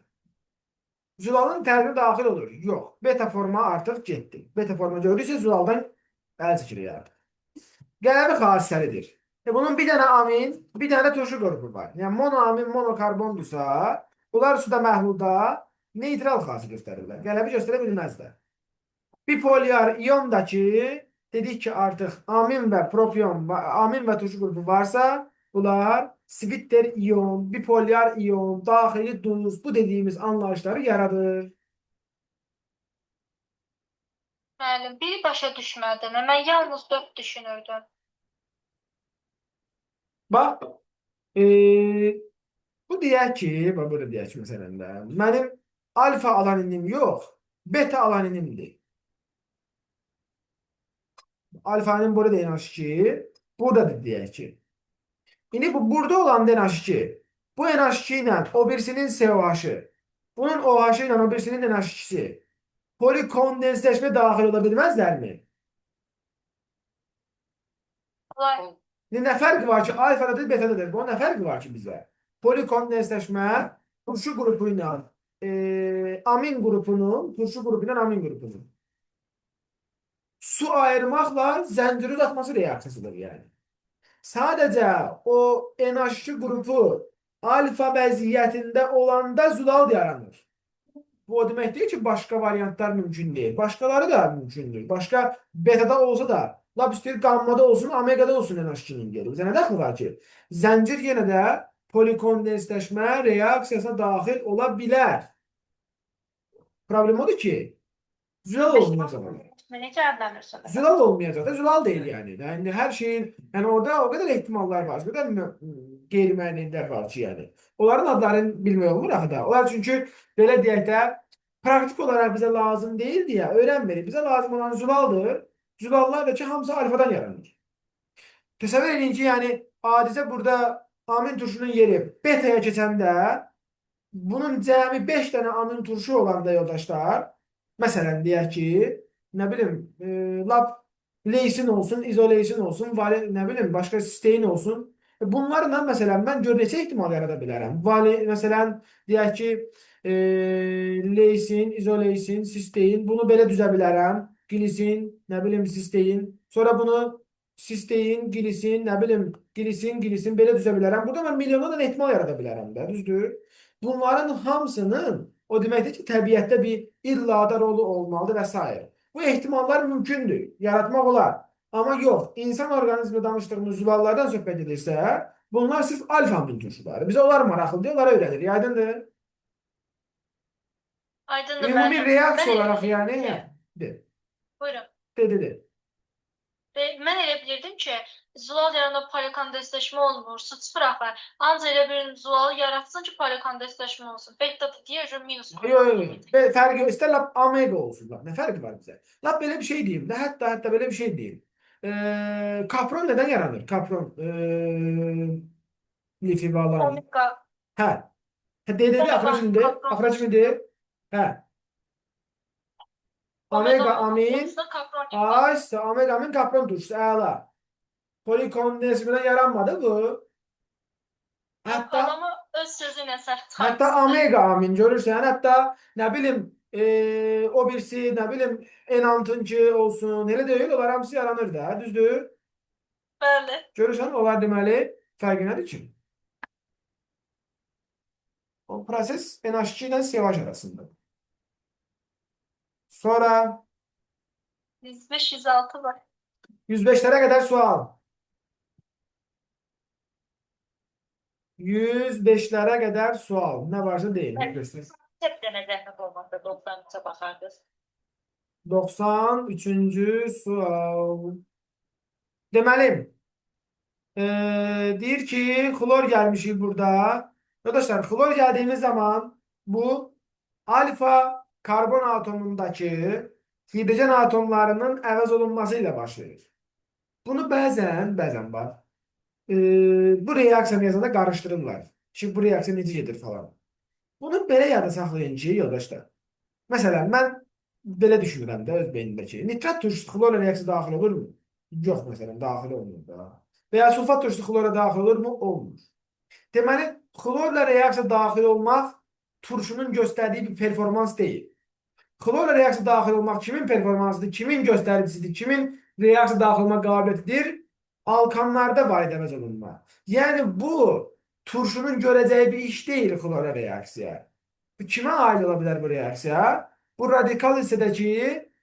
[SPEAKER 1] Zülalın tərkibinə daxil olur. Yox. Beta forma artıq getdi. Beta forma gördüksə zülaldan əl çəkilir artıq. Qələbi xassəlidir. Bunun bir dənə amin, bir dənə turşu qrupu var. Yəni monoamin, monokarbondursa, bunlar suda məhlulda neytral xası göstərirlər. Qələbi göstərə bilməzlər. Bipolyar iyondakı dedik ki, artıq amin və propion, amin və turşu qrupu varsa, bunlar svitter iyon, bipolyar iyon, daxili duz, bu dediyimiz anlayışları yaradır.
[SPEAKER 2] Müəllim, biri başa düşmədim. Mən yalnız 4 düşünürdüm.
[SPEAKER 1] Bax, bu deyək ki, burada deyək ki, məsələn də, mənim alfa alaninim yox, beta alanimdir. Alfanin burada da NH2, burada da deyək ki. İndi bu burada olan NH2, bu NH2 ilə o birisinin COH-ı, bunun OH-ı ilə o birisinin NH2-si polikondensləşmə daxil ola bilməzlərmi?
[SPEAKER 2] Olay.
[SPEAKER 1] Nə fərqi var ki, alfadadır, betadadır. Bu nə fərqi var ki bizə? Polikondensləşmə turşu qrupu ilə amin qrupunun, turşu qrupu ilə amin qrupunun su ayırmaqla zənciri uzatması reaksiyasıdır yəni. Sadəcə o NH2 qrupu alfa vəziyyətində olanda zülal yaranır. Bu o demək deyil ki, başqa variantlar mümkün deyil. Başqaları da mümkündür. Başqa betada olsa da, lab istəyir qammada olsun, omegada olsun NH2-nin geri. Bizə nə dəxli var ki? Zəncir yenə də polikondensləşmə reaksiyasına daxil ola bilər. Problem odur ki, zülal olmayacaq.
[SPEAKER 2] Necə adlanırsa da.
[SPEAKER 1] Zülal olmayacaq da, zülal deyil yəni. Yəni hər şeyin, yəni orada o qədər ehtimallar var, o qədər qeyri-müəyyənliklər var ki, yəni. Onların adlarını bilmək olmur axı da. Onlar çünki belə deyək də, praktik olaraq bizə lazım deyil deyə öyrənmirik. Bizə lazım olan zülaldır. Zülallar da ki, hamısı alfadan yaranır. Təsəvvür edin ki, yəni adicə burada amin turşunun yeri betaya keçəndə bunun cəmi 5 dənə amin turşu olanda yoldaşlar, məsələn deyək ki, nə bilim, lab leysin olsun, izoleysin olsun, nə bilim, başqa sistein olsun. Bunlarla məsələn mən gör neçə ehtimal yarada bilərəm. Məsələn, deyək ki, leysin, izoleysin, sistein, bunu belə düzə bilərəm. Glisin, nə bilim, sistein. Sonra bunu Sistein, glisin, nə bilim, glisin belə düzə bilərəm. Burada mən milyonlarla ehtimal yarada bilərəm də, düzdür? Bunların hamısının o deməkdir ki, təbiətdə bir illa rolu olmalıdır və s. Bu ehtimallar mümkündür, yaratmaq olar. Amma yox, insan orqanizmində danışdığımız zülallardan söhbət edirsə, bunlar sırf alfa amin turşuları. Bizə onlar maraqlıdır, onlara öyrənirik. Aydındır?
[SPEAKER 3] Aydındır
[SPEAKER 1] Ümumi
[SPEAKER 3] müəllim.
[SPEAKER 1] reaksiya
[SPEAKER 3] Mən
[SPEAKER 1] olaraq yəni,
[SPEAKER 3] elə-
[SPEAKER 1] de,
[SPEAKER 3] Buyurun.
[SPEAKER 1] de.
[SPEAKER 3] Mən elə bilirdim ki, zülal yarananda polikondensləşmə olmur, sıçrır axı. Ancaq elə bir zülalı yaratsın ki, polikondensləşmə olsun. Beta diyor minus.
[SPEAKER 1] Yox, fərqi yox. İstər lap omega olsun. Lap. Nə fərqi var bizə? Lap belə bir şey deyim. Də, hətta belə bir şey deyim. Kapron nədən yaranır? Kapron. Lifi bağlar.
[SPEAKER 3] Omega.
[SPEAKER 1] Hə. Dedi,
[SPEAKER 3] Omega, kapron.
[SPEAKER 1] axıra kimidir? Hə. Omega amin. Aysa omega amin kapron turşusu. Əla. Polikondensmədən yaranmadı bu. Hətta
[SPEAKER 3] Adamı öz sözü ilə səhv çıxartdı.
[SPEAKER 1] Hətta omega amin görürsən, hətta nə bilim o birisi, nə bilim N6-cı olsun, elə deyil, onlar hamısı yaranır da, düzdür?
[SPEAKER 3] Bəli.
[SPEAKER 1] Görürsən, onlar deməli fərqi nədir ki? O proses NH2 ilə CH arasında. Sonra
[SPEAKER 3] 105-106 var.
[SPEAKER 1] 105'lere kadar sual. 105'lere kadar sual. Ne varsa değil.
[SPEAKER 4] Hep dənə zəhmət olmazsa 93-ə baxardınız.
[SPEAKER 1] 93. sual. Deməli, deyir ki, xlor gelmişik burada. Arkadaşlar, xlor geldiğimiz zaman bu alfa karbon atomundaki hidrojen atomlarının əvəz olunmasıyla başlayır. Bunu bəzən var. Bu reaksiyanı yazanda qarışdırırlar. Ki, bu reaksiya necə gedir falan. Bunu belə yada saxlayın ki, yoldaşlar. Məsələn, mən belə düşünürəm də öz beynimdəki. Nitrat turşusu xlorla reaksiya daxil olur mu? Yox, məsələn, daxil olmur da. Və ya sulfat turşusu xlora daxil olur mu? Olmur. Deməli, xlorla reaksiya daxil olmaq turşunun göstərdiyi bir performans deyil. Xlorla reaksiya daxil olmaq kimin performansıdır, kimin göstəricisidir, kimin reaksiya daxil olma qabiliyyətidir? Alkanlarda var əvəz olunma. Yəni bu turşunun görəcəyi bir iş deyil xlora reaksiya. Bu kimə aid ola bilər bu reaksiya? Bu radikal hissədəki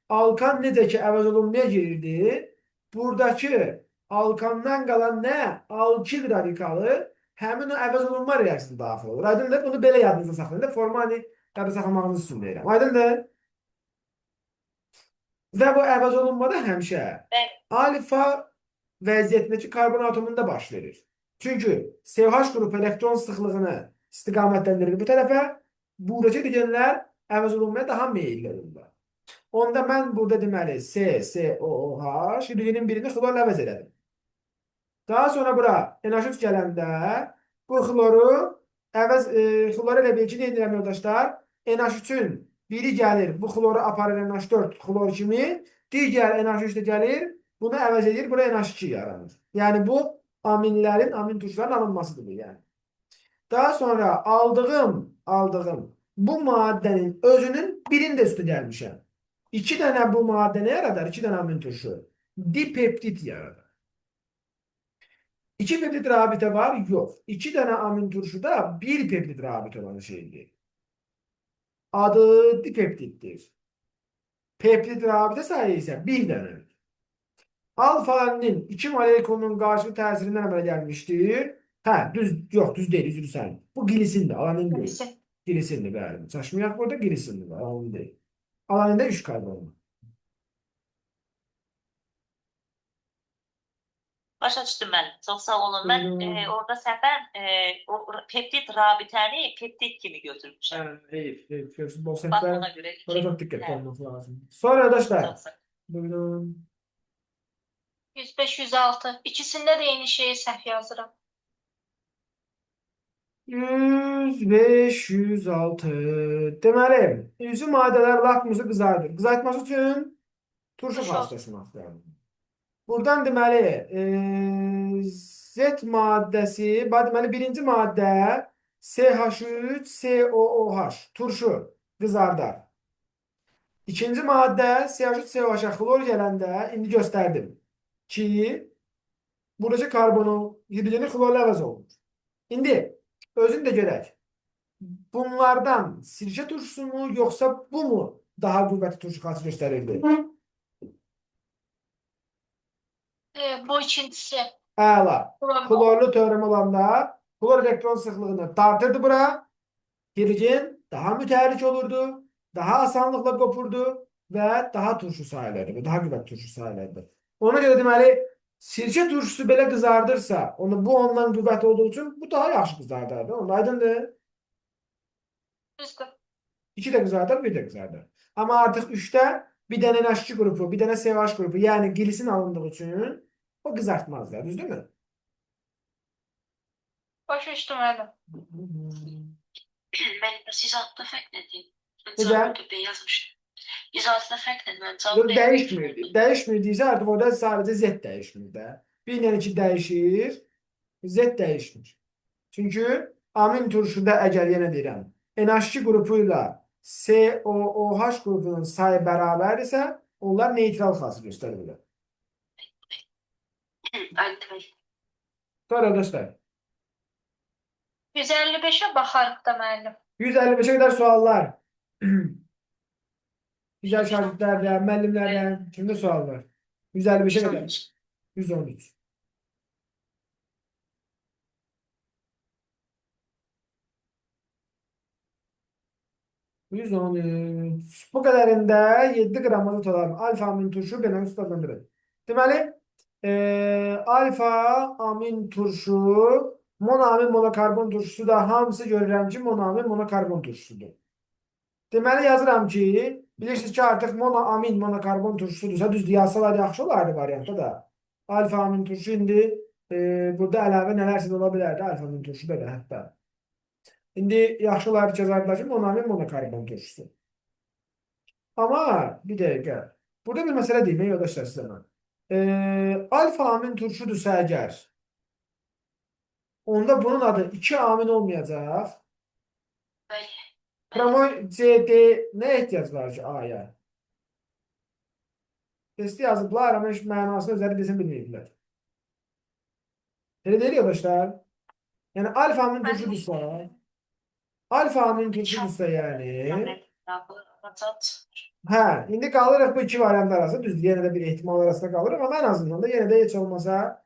[SPEAKER 1] alkan necə ki əvəz olunmaya girirdi, buradakı alkandan qalan nə? Alkil radikalı həmin o əvəz olunma reaksiyasına daxil olur. Aydındır? Bunu belə yadınızda saxlayın. Formal yadda saxlamağınız üçün deyirəm. Aydındır? Və bu əvəz olunmada həmişə alfa vəziyyətindəki karbon atomunda baş verir. Çünki CH qrupu elektron sıxlığını istiqamətləndirir bu tərəfə, buradakı hidrogenlər əvəz olunmaya daha meyilli olurlar. Onda mən burada deməli COOH hidrogenin birini xlorla əvəz elədim. Daha sonra bura NH3 gələndə bu xloru xlor elə bil ki, nə edirəm yoldaşlar? NH3-ün biri gəlir, bu xloru aparır NH4 xlor kimi, digər NH3 də gəlir, bunu əvəz edir, bura NH2 yaranır. Yəni bu aminlərin, amin turşuların alınmasıdır bu yəni. Daha sonra aldığım bu maddənin özünün birinin də üstü gəlmişəm. 2 dənə bu maddə nə yaradar? 2 dənə amin turşu. Dipeptit yaradar. 2 peptit rabitə var? Yox. 2 dənə amin turşuda 1 peptit rabitə olan şeydir. Adı dipeptitdir. Peptit rabitə sayı isə 1 dənədir. Alfa-alaninin 2 molekülünün qarşılıqlı təsirindən əmələ gəlmişdir. Hə, düz deyil, üzrü sən. Bu glisindir, alanin deyil. Glisindir, bəli. Çaşmayaq burada glisindir, alanin deyil. Alanində 3 karbon var.
[SPEAKER 4] Başa düşdüm mən. Çox sağ olun. Mən orada səhvən peptit rabitəni peptit kimi götürmüşəm.
[SPEAKER 1] Heyf. Bol
[SPEAKER 4] Bax
[SPEAKER 1] səhvlər.
[SPEAKER 4] buna görə
[SPEAKER 1] Burada çox diqqətli olmaq lazım. Sonra arkadaşlar.
[SPEAKER 4] Çox sağ.
[SPEAKER 1] Buyurun.
[SPEAKER 3] 105-106. İkisində də eyni şeyi səhv yazıram.
[SPEAKER 1] 105, 106. Deməli, üzü maddələr lakmusu qızardır. Qızartması üçün turşu xastası lazımdır. Buradan deməli, Z maddəsi, deməli birinci maddə CH3, COOH, turşu qızardar. İkinci maddə CH3, COOH xlor gələndə indi göstərdim ki,
[SPEAKER 5] buradakı karbonu, hidrojeni xlorla əvəz olunur. İndi özün də görək. Bunlardan sirkə turşusu mu yoxsa bu mu daha qüvvətli turşu xası göstərirdi?
[SPEAKER 3] Bu ikincisi.
[SPEAKER 5] Əla.
[SPEAKER 3] Xlor.
[SPEAKER 5] Klorlu teorem olanda klor elektron sıxlığını dartırdı bura. Hidrojen daha mütəhərrik olurdu, daha asanlıqla qopurdu və daha turşu sayılırdı, daha qüvvətli turşu sayılırdı. Ona görə deməli, sirkə turşusu belə qızardırsa, bu ondan qüvvətli olduğu üçün bu daha yaxşı qızardardı. Onda aydındır.
[SPEAKER 3] Düzdür.
[SPEAKER 5] 2 də qızardar, 1 də qızardar. Amma artıq 3-də bir dənə NH2 qrupu, bir dənə CH qrupu, yəni glisin alındığı üçün o qızartmazlar, düzdürmü?
[SPEAKER 3] Başa düşdüm müəllim.
[SPEAKER 6] Ben siz altta fərq nədir? Ben
[SPEAKER 5] Necə?
[SPEAKER 6] cavabı köpeği yazmışdım. Siz altta fərq nədir? Ben
[SPEAKER 5] Yox,
[SPEAKER 6] cavabı
[SPEAKER 5] dəyişmir. Dəyişmir deyirsə artıq orada sadəcə Z dəyişmir də. 1 ilə 2 dəyişir, Z dəyişmir. Çünki amin turşuda əgər yenə deyirəm, NH2 qrupu ilə COOH qrupunun sayı bərabərdirsə, onlar neytral xası göstərirlər.
[SPEAKER 6] Altta.
[SPEAKER 5] Sonra göstər.
[SPEAKER 3] 155-ə baxarıq da müəllim.
[SPEAKER 5] 155'e kadar suallar. Güzel şagirdlerden, müəllimlərdən kimdə sual var? 155'e kadar. 113. Bu qədərində 7 qram azot olan alfa amin turşu belə ustadlandırır. Deməli, alfa amin turşu, monoamin monokarbon turşusu da hamısı görürəm ki, monoamin monokarbon turşusudur. Deməli, yazıram ki, bilirsiniz ki, artıq monoamin monokarbon turşusudursa, düzdür, yazsalar yaxşı olardı variantda da. Alfa amin turşu indi burada əlavə nələrsə də ola bilərdi, alfa amin turşu da hətta. İndi yaxşı olardı ki, yazardılar ki, monoamin monokarbon turşusu. Amma bir dəqiqə, burada bir məsələ deyim, yoldaşlar sizə mən. Alfa amin turşudursa əgər, onda bunun adı 2 amin olmayacaq.
[SPEAKER 6] Bəli.
[SPEAKER 5] Promoy CD nə ehtiyac var ki A-ya? Testi yazıblar, amma heç mənasını özləri desin bilməyiblər. Elə deyil yoldaşlar. Yəni alfa amin turşudursa, yəni, hə, indi qalırıq bu iki variant arasında, düzdür, yenə də bir ehtimal arasında qalırıq, amma ən azından da yenə də heç olmasa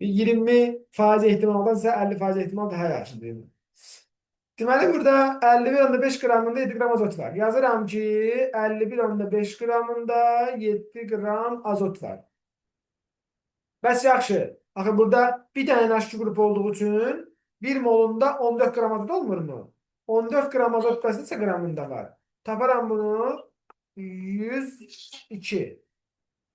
[SPEAKER 5] 20% ehtimaldansa 50% ehtimal daha yaxşıdır. Deməli, burada 51,5 qramında 7 qram azot var. Yazıram ki, 51,5 qramında 7 qram azot var. Bəs yaxşı. Axı, burada bir dənə NH2 qrupu olduğu üçün 1 molunda 14 qram azot olmur mu? 14 qram azot bəs neçə qramında var? Taparam bunu 102.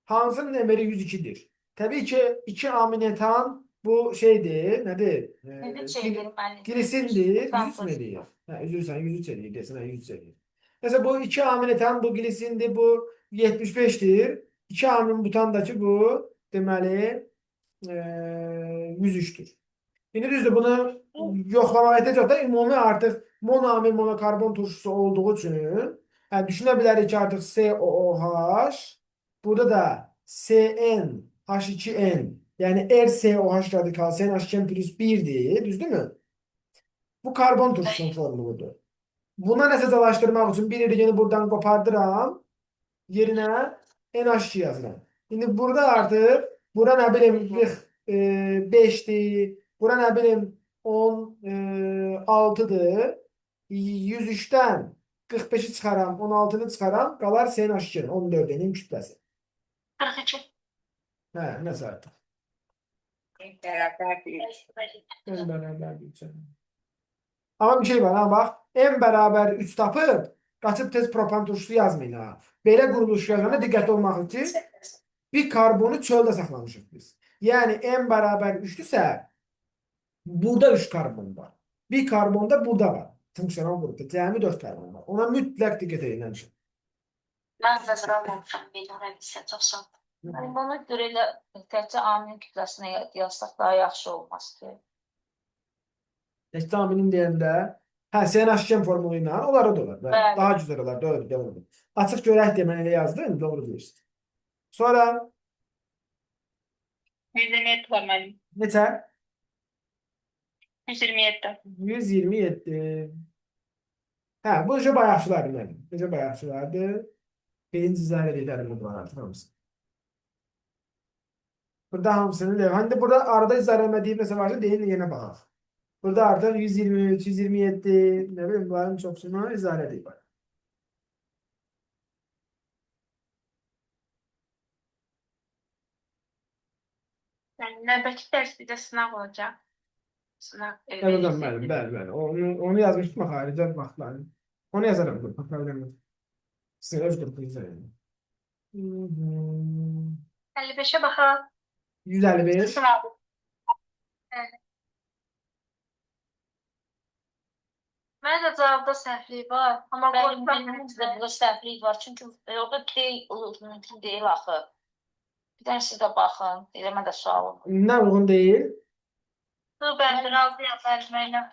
[SPEAKER 5] Hansının emeri 102'dir? Təbii ki, 2 aminetan bu şeydir, nədir? Glisindir, 103 mi eləyir? Hə, üzürsən, 103 eləyir, desin, 103 eləyir. Mesela bu 2 aminetan, bu glisindir, bu 75'tir. 2 amin butandakı bu, deməli, 103'tür. Şimdi düzdür, bunu yoxlamaq edəcək da ümumi artıq monoamin monokarbon turşusu olduğu üçün yəni, düşünə bilərik ki, artıq COOH, burada da CN, H2N, yəni RCOH radikal CnH2n plus 1'dir, düzdürmü? Bu karbon turşusunun formuludur. Buna nəsə dalaşdırmaq üçün bir hidrogeni buradan qopardıram, yerinə NH2 yazıram. İndi burada artıq, bura nə bilim 45'dir, bura nə bilim 16'dır. 103'dən 45'i çıxaram, 16'nı çıxaram, qalar CnH2, 14'nin kütləsi.
[SPEAKER 3] 42.
[SPEAKER 5] Hə, nəsə artıq.
[SPEAKER 6] Beraber
[SPEAKER 5] En beraber 3. Ama bir şey var ha bax. En bərabər 3 tapıb qaçıb tez propan turşusu yazmayın ha. Belə quruluş yazana diqqətli olmaq ki, bir karbonu çöldə saxlamışıq biz. Yəni en bərabər 3'dürsə burada 3 karbon var. Bir karbon da burada var. Funksional qrupda cəmi 4 karbon var. Ona mütləq diqqət edin həmişə.
[SPEAKER 6] Ben de zıralamışım. Benim ise 90.
[SPEAKER 4] Yəni, buna görə elə təkcə aminin kütləsinə yazsaq daha yaxşı olmaz ki.
[SPEAKER 5] Təkcə aminin deyəndə CnH2 formulu ilə onlara da olar.
[SPEAKER 4] Bəli.
[SPEAKER 5] Daha güzel olar. Doğru. Açıq görək deyə mən elə yazdım. Doğru deyirsən. Sonra
[SPEAKER 2] 127 var mənim.
[SPEAKER 5] Neçə?
[SPEAKER 2] 127.
[SPEAKER 5] 127. Hə, bu necə bayaqçılardır mənim. Necə bayaqçılardır? Birinci izah edəlim bu artıq hamısı. Burada hamısını deyim. Hani de burada arada izah etmediğim mesela varsa değil yerine bakalım. Burada artık 123, 127 ne bileyim bunların çoxsunu izah edeyim.
[SPEAKER 2] Yəni növbəti dərs bizə sınaq olacaq. Sınaq
[SPEAKER 5] Evet hocam ben. Onu yazmıştım ama haricen vaxtları. Onu yazarım. Dur, problem yok. Sizin öz grupunuzda yani.
[SPEAKER 3] 55'e baxaq.
[SPEAKER 5] 155.
[SPEAKER 2] Sınaq.
[SPEAKER 3] Məncə cavabda səhvlik var. Amma
[SPEAKER 4] Benim
[SPEAKER 3] qorxuram.
[SPEAKER 4] bilmemizde burada səhvlik var. Çünkü orada değil, mümkün değil axı. Bir tane siz de bakın. Eləmə də sualım.
[SPEAKER 5] Ne uygun değil?
[SPEAKER 3] Dur bəndə razıyam müəllimə.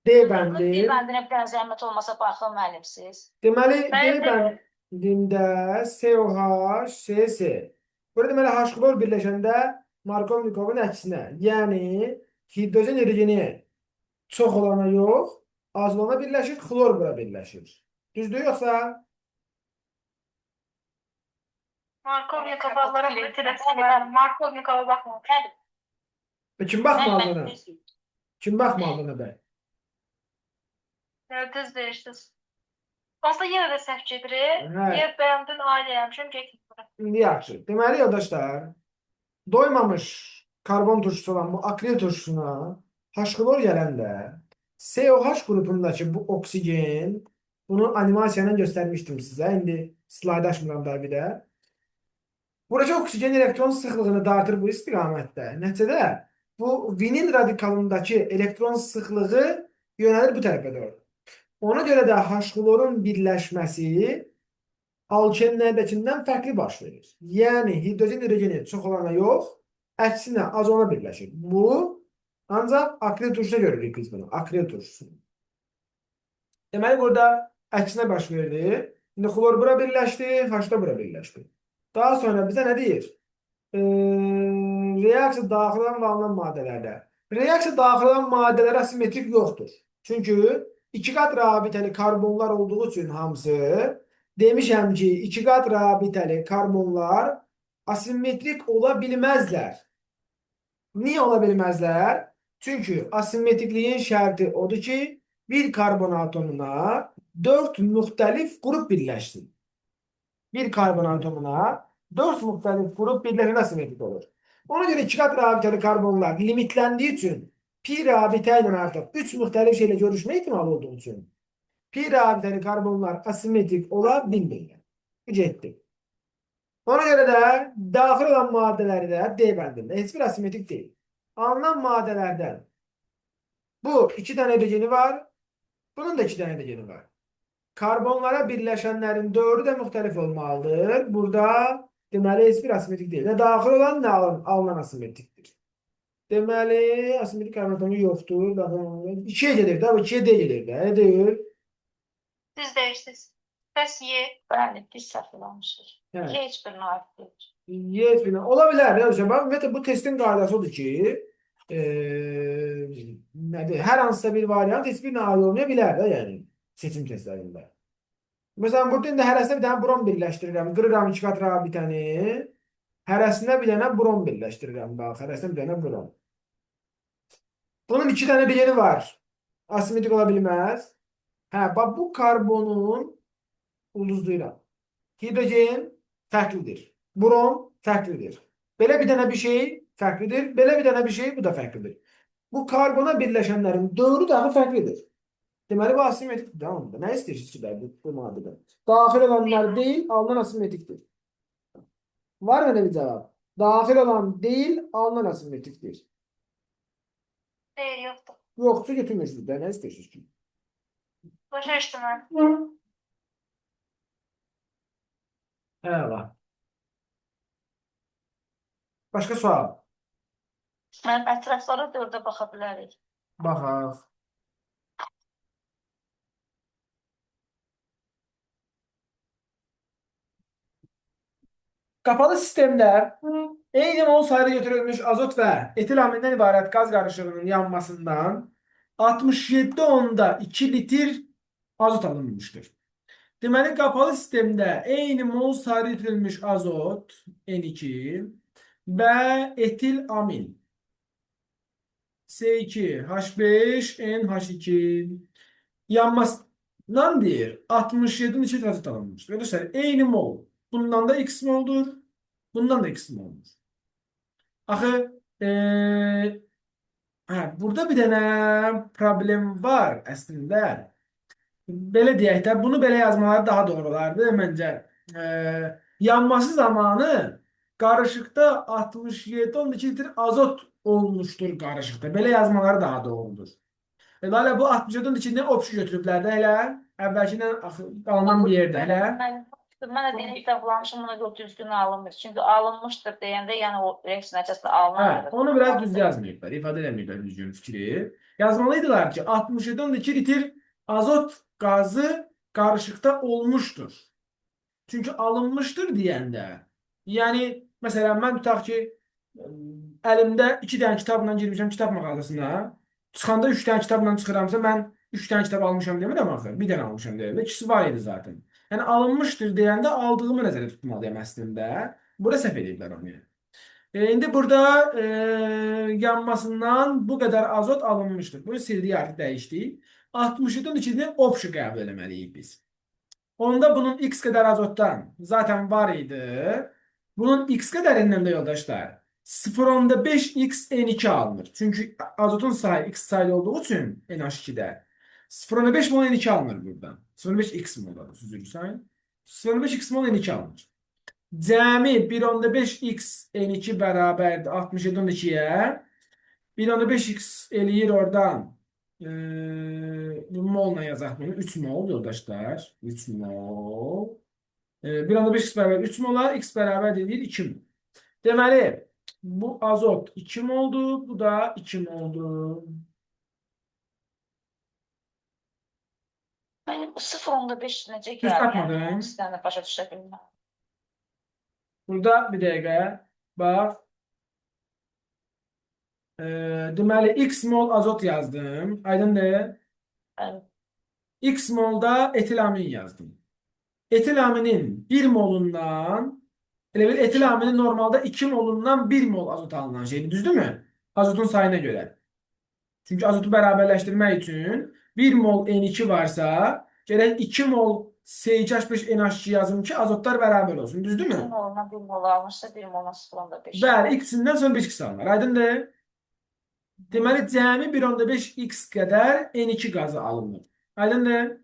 [SPEAKER 5] D
[SPEAKER 4] Bir
[SPEAKER 5] bəndi.
[SPEAKER 4] bəndinə bir dənə zəhmət olmasa baxın müəllim siz.
[SPEAKER 5] Deməli D
[SPEAKER 3] Bəli.
[SPEAKER 5] bəndində SOH, SS. Burada deməli H-klor birləşəndə Markovnikovun əksinə. Yəni hidrojen erigeni çox olana yox, az olana birləşir, xlor bura birləşir. Düzdür yoxsa?
[SPEAKER 3] Markovnikova Allah rəhmət eləsin. Markovnikova baxmamışam.
[SPEAKER 5] Kim baxmalı ona? Kim baxmalı ona bəy?
[SPEAKER 3] Düz deyirsiniz. Aslında yenə də səhv gedirik.
[SPEAKER 5] Hə.
[SPEAKER 3] Yer bəyəndin ailəyəmişəm, getmirəm.
[SPEAKER 5] Yaxşı. Deməli yoldaşlar, doymamış karbon turşusu olan bu akril turşusuna H-klor gələndə SOH qrupundakı bu oksigen, bunu animasiyadan göstərmişdim sizə. İndi slaydı açmıram da bir də. Buradakı oksigen elektron sıxlığını dartır bu istiqamətdə. Nəticədə bu vinil radikalındakı elektron sıxlığı yönəlir bu tərəfə doğru. Ona görə də H-klorun birləşməsi alkenlərdəkindən fərqli baş verir. Yəni hidrojen erigeni çox olana yox, əksinə az ona birləşir. Bu ancaq akril turşusuna görürük biz bunu. Akril turşusunu. Deməli burada əksinə baş verdi. İndi xlor bura birləşdi, H da bura birləşdi. Daha sonra bizə nə deyir? Reaksiya daxil olan və alınan maddələrdə. Reaksiya daxil olan maddələr asimetrik yoxdur. Çünki 2 qat rabitəli karbonlar olduğu üçün hamısı demişəm ki, 2 qat rabitəli karbonlar asimetrik ola bilməzlər. Niyə ola bilməzlər? Çünki asimetrikliyin şərti odur ki, bir karbon atomuna 4 müxtəlif qrup birləşsin. Bir karbon atomuna 4 müxtəlif qrup birləşən asimetrik olur. Ona görə 2 qat rabitəli karbonlar limitləndiyi üçün pi rabitə ilə artıq 3 müxtəlif şeylə görüşmə ehtimalı olduğu üçün pi rabitəli karbonlar asimetrik ola bilmirlər. Bu getdi. Ona görə də daxil olan maddələri də D bəndində heç bir asimetrik deyil. Alınan maddələrdən bu 2 dənə hidrogeni var, bunun da 2 dənə hidrogeni var. Karbonlara birləşənlərin 4'ü də müxtəlif olmalıdır. Burada deməli heç bir asimetrik deyil. Daxil olan nə alınan asimetrikdir. Deməli asimetrik karbon atomu yoxdur. 2'ye gedir də, bu 2'ye D gedir də. Nə deyir?
[SPEAKER 3] Siz deyirsiniz. Bəs Y.
[SPEAKER 4] Bəli, biz səhv eləmişik.
[SPEAKER 5] Hə.
[SPEAKER 4] Heç birinə aid deyil.
[SPEAKER 5] Yetmir. Ola bilər. Ümumiyyətlə bu testin qaydası odur ki, nədir? Hər hansısa bir variant heç birinə aid olmaya bilər də, yəni seçim testlərində. Məsələn, burada indi hərəsinə bir dənə brom birləşdirirəm. Qırıram 2 qat rabitəni. Hərəsinə bir dənə brom birləşdirirəm. Bax, hərəsinə bir dənə brom. Bunun 2 dənə hidrogeni var. Asimetrik ola bilməz. Hə, bax bu karbonun ulduzlayıram. Hidrogen fərqlidir. Brom fərqlidir. Belə bir dənə bir şey fərqlidir. Belə bir dənə bir şey bu da fərqlidir. Bu karbona birləşənlərin 4'ü dahi fərqlidir. Deməli bu asimetrikdir. Tamam mı? Nə istəyirsiniz ki, bu maddədə? Daxil olanlar deyil, alınan asimetrikdir. Var mı bir cavab? Daxil olan deyil, alınan asimetrikdir.
[SPEAKER 3] Deyil, yoxdur.
[SPEAKER 5] Yoxsa götürmürsünüz də, nə istəyirsiniz ki?
[SPEAKER 3] Başa düşdüm mən.
[SPEAKER 5] Əla. Başqa sual?
[SPEAKER 4] Mən ətraflara 4'ə baxa bilərik.
[SPEAKER 5] Baxaq. Qapalı sistemlər
[SPEAKER 1] Eyni mol sayıda götürülmüş azot və etil amindən ibarət qaz qarışığının yanmasından 67,2 litr azot alınmışdır. Deməli, qapalı sistemdə eyni mol sayıda götürülmüş azot N2 və etil amin C2H5NH2 yanmasından deyir 67 litr azot alınmışdır. Görürsünüz, eyni mol. Bundan da x moldur. Bundan da x moldur. Axı, burada bir dənə problem var əslində. Belə deyək də, bunu belə yazmaları daha doğru olardı məncə. Yanması zamanı qarışıqda 67,2 litr azot olmuşdur qarışıqda. Belə yazmaları daha doğrudur. Elə bu 67-in içindən opşu götürüblər də elə. Əvvəlkindən qalınan bir yerdə elə.
[SPEAKER 4] Mən də deyim, kitablamışım, buna görə düzgün alınmır. Çünki alınmışdır deyəndə, yəni o reaksiya nəticəsində alınmır.
[SPEAKER 1] Onu biraz düz yazmayıblar, ifadə edəməyiblər düzgün fikri. Yazmalıydılar ki, 67,2 litr azot qazı qarışıqda olmuşdur. Çünki alınmışdır deyəndə, yəni, məsələn, mən tutaq ki, əlimdə 2 dənə kitabla girmişəm kitab mağazasına, çıxanda 3 dənə kitabla çıxıramsa, mən 3 dənə kitab almışam demirəm axı, bir dənə almışam deyəndə, ikisi var idi zaten. Yəni, alınmışdır deyəndə aldığımı nəzərə tutmalıyam əslində. Burada səhv ediblər onu. İndi burada yanmasından bu qədər azot alınmışdır. Bunu sildik, artıq dəyişdik. 67-nin içində opşu qəbul eləməliyik biz. Onda bunun x qədər azotdan zaten var idi. Bunun x qədərindən də yoldaşlar 0,5x N2 alınır. Çünki azotun sayı x sayılı olduğu üçün NH2'də 0,5 mol N2 alınır buradan. 0,5x mol süzülür sayın. 0,5x mol N2 alınır. Cəmi 1,5x N2 bərabərdir 67,2-yə. 1,5x eləyir oradan. Bu molla yazaq bunu. 3 mol yoldaşlar. 3 mol. 1,5x bərabər 3 mola. X bərabər deyil 2 mol. Deməli, bu azot 2 moldur. Bu da 2 moldur.
[SPEAKER 4] Yəni, bu 0,5 necə
[SPEAKER 1] Düz
[SPEAKER 4] gəlir?
[SPEAKER 1] tapmadım.
[SPEAKER 4] Yəni, istəyəni başa düşə bilməm.
[SPEAKER 1] Burada bir dəqiqə. Bax. Deməli, x mol azot yazdım. Aydındır?
[SPEAKER 4] Yəni,
[SPEAKER 1] X molda etil amin yazdım. Etil aminin 1 molundan elə bil etil aminin normalda 2 molundan 1 mol azot alınan şeydir. Düzdürmü? Azotun sayına görə. Çünki azotu bərabərləşdirmək üçün 1 mol N2 varsa, gərək 2 mol C2H5NH2 yazım ki, azotlar bərabər olsun.
[SPEAKER 4] 2
[SPEAKER 1] Düzdürmü?
[SPEAKER 4] moluna 1 mol almışsa, 1 moluna 0,5.
[SPEAKER 1] Bəli, x-indən sonra 5x alınır. Aydındır? Deməli, cəmi 1,5x qədər N2 qazı alınır. Aydındır?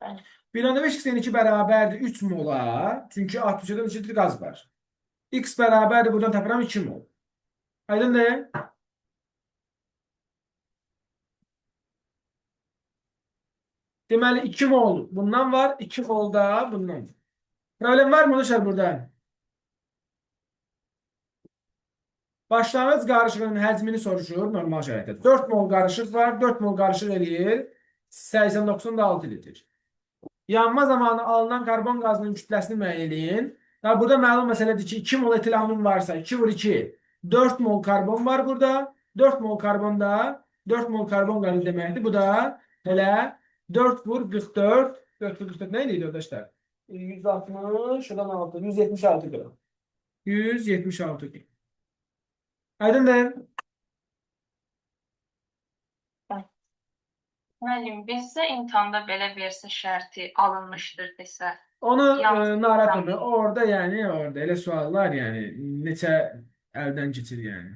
[SPEAKER 4] Bəli.
[SPEAKER 1] 1,5x N2 bərabərdir 3 mola. Çünki 67 litr qaz var. X bərabərdir, buradan tapıram 2 mol. Aydındır? Deməli, 2 mol bundan var, 2 mol da bundan var. Problem var mı arkadaşlar burada? Başlanğıc qarışığının həcmini soruşur normal şəraitdə. 4 mol qarışıq var, 4 mol qarışıq eləyir 89,6 litr. Yanma zamanı alınan karbon qazının kütləsini müəyyən edin. Ya burada məlum məsələdir ki, 2 mol etil amin varsa 2 vur 2, 4 mol karbon var burada. 4 mol karbon da 4 mol karbon qazı deməkdir. Bu da elə 4 vur 44. 4 vur 44 nə idi arkadaşlar? 160, şuradan 6, 176 gram. 176 gram. Aydındır?
[SPEAKER 2] Müəllim, bizdə imtahanda belə versə şərti alınmışdır desə,
[SPEAKER 1] Onu
[SPEAKER 2] Yalnız-
[SPEAKER 1] narahat etme. Orada yani orada elə suallar yani neçə əldən keçir yani.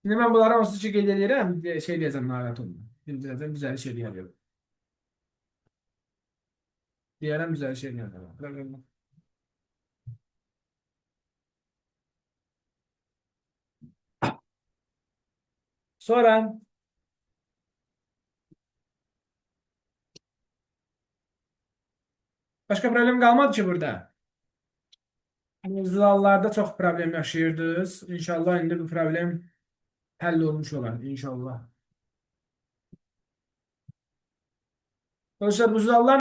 [SPEAKER 1] Şimdi mən bunları onsuz ki qeyd edirəm, şey deyəcəm narahat olma. Birazdan güzel şey deyəcəm. Deyərəm güzel şey deyəcəm. Sonra başka problem kalmadı ki burada. Mevzularda çok problem yaşayırdınız. İnşallah indi bu problem həll olmuş olar. İnşallah. Arkadaşlar bu mevzular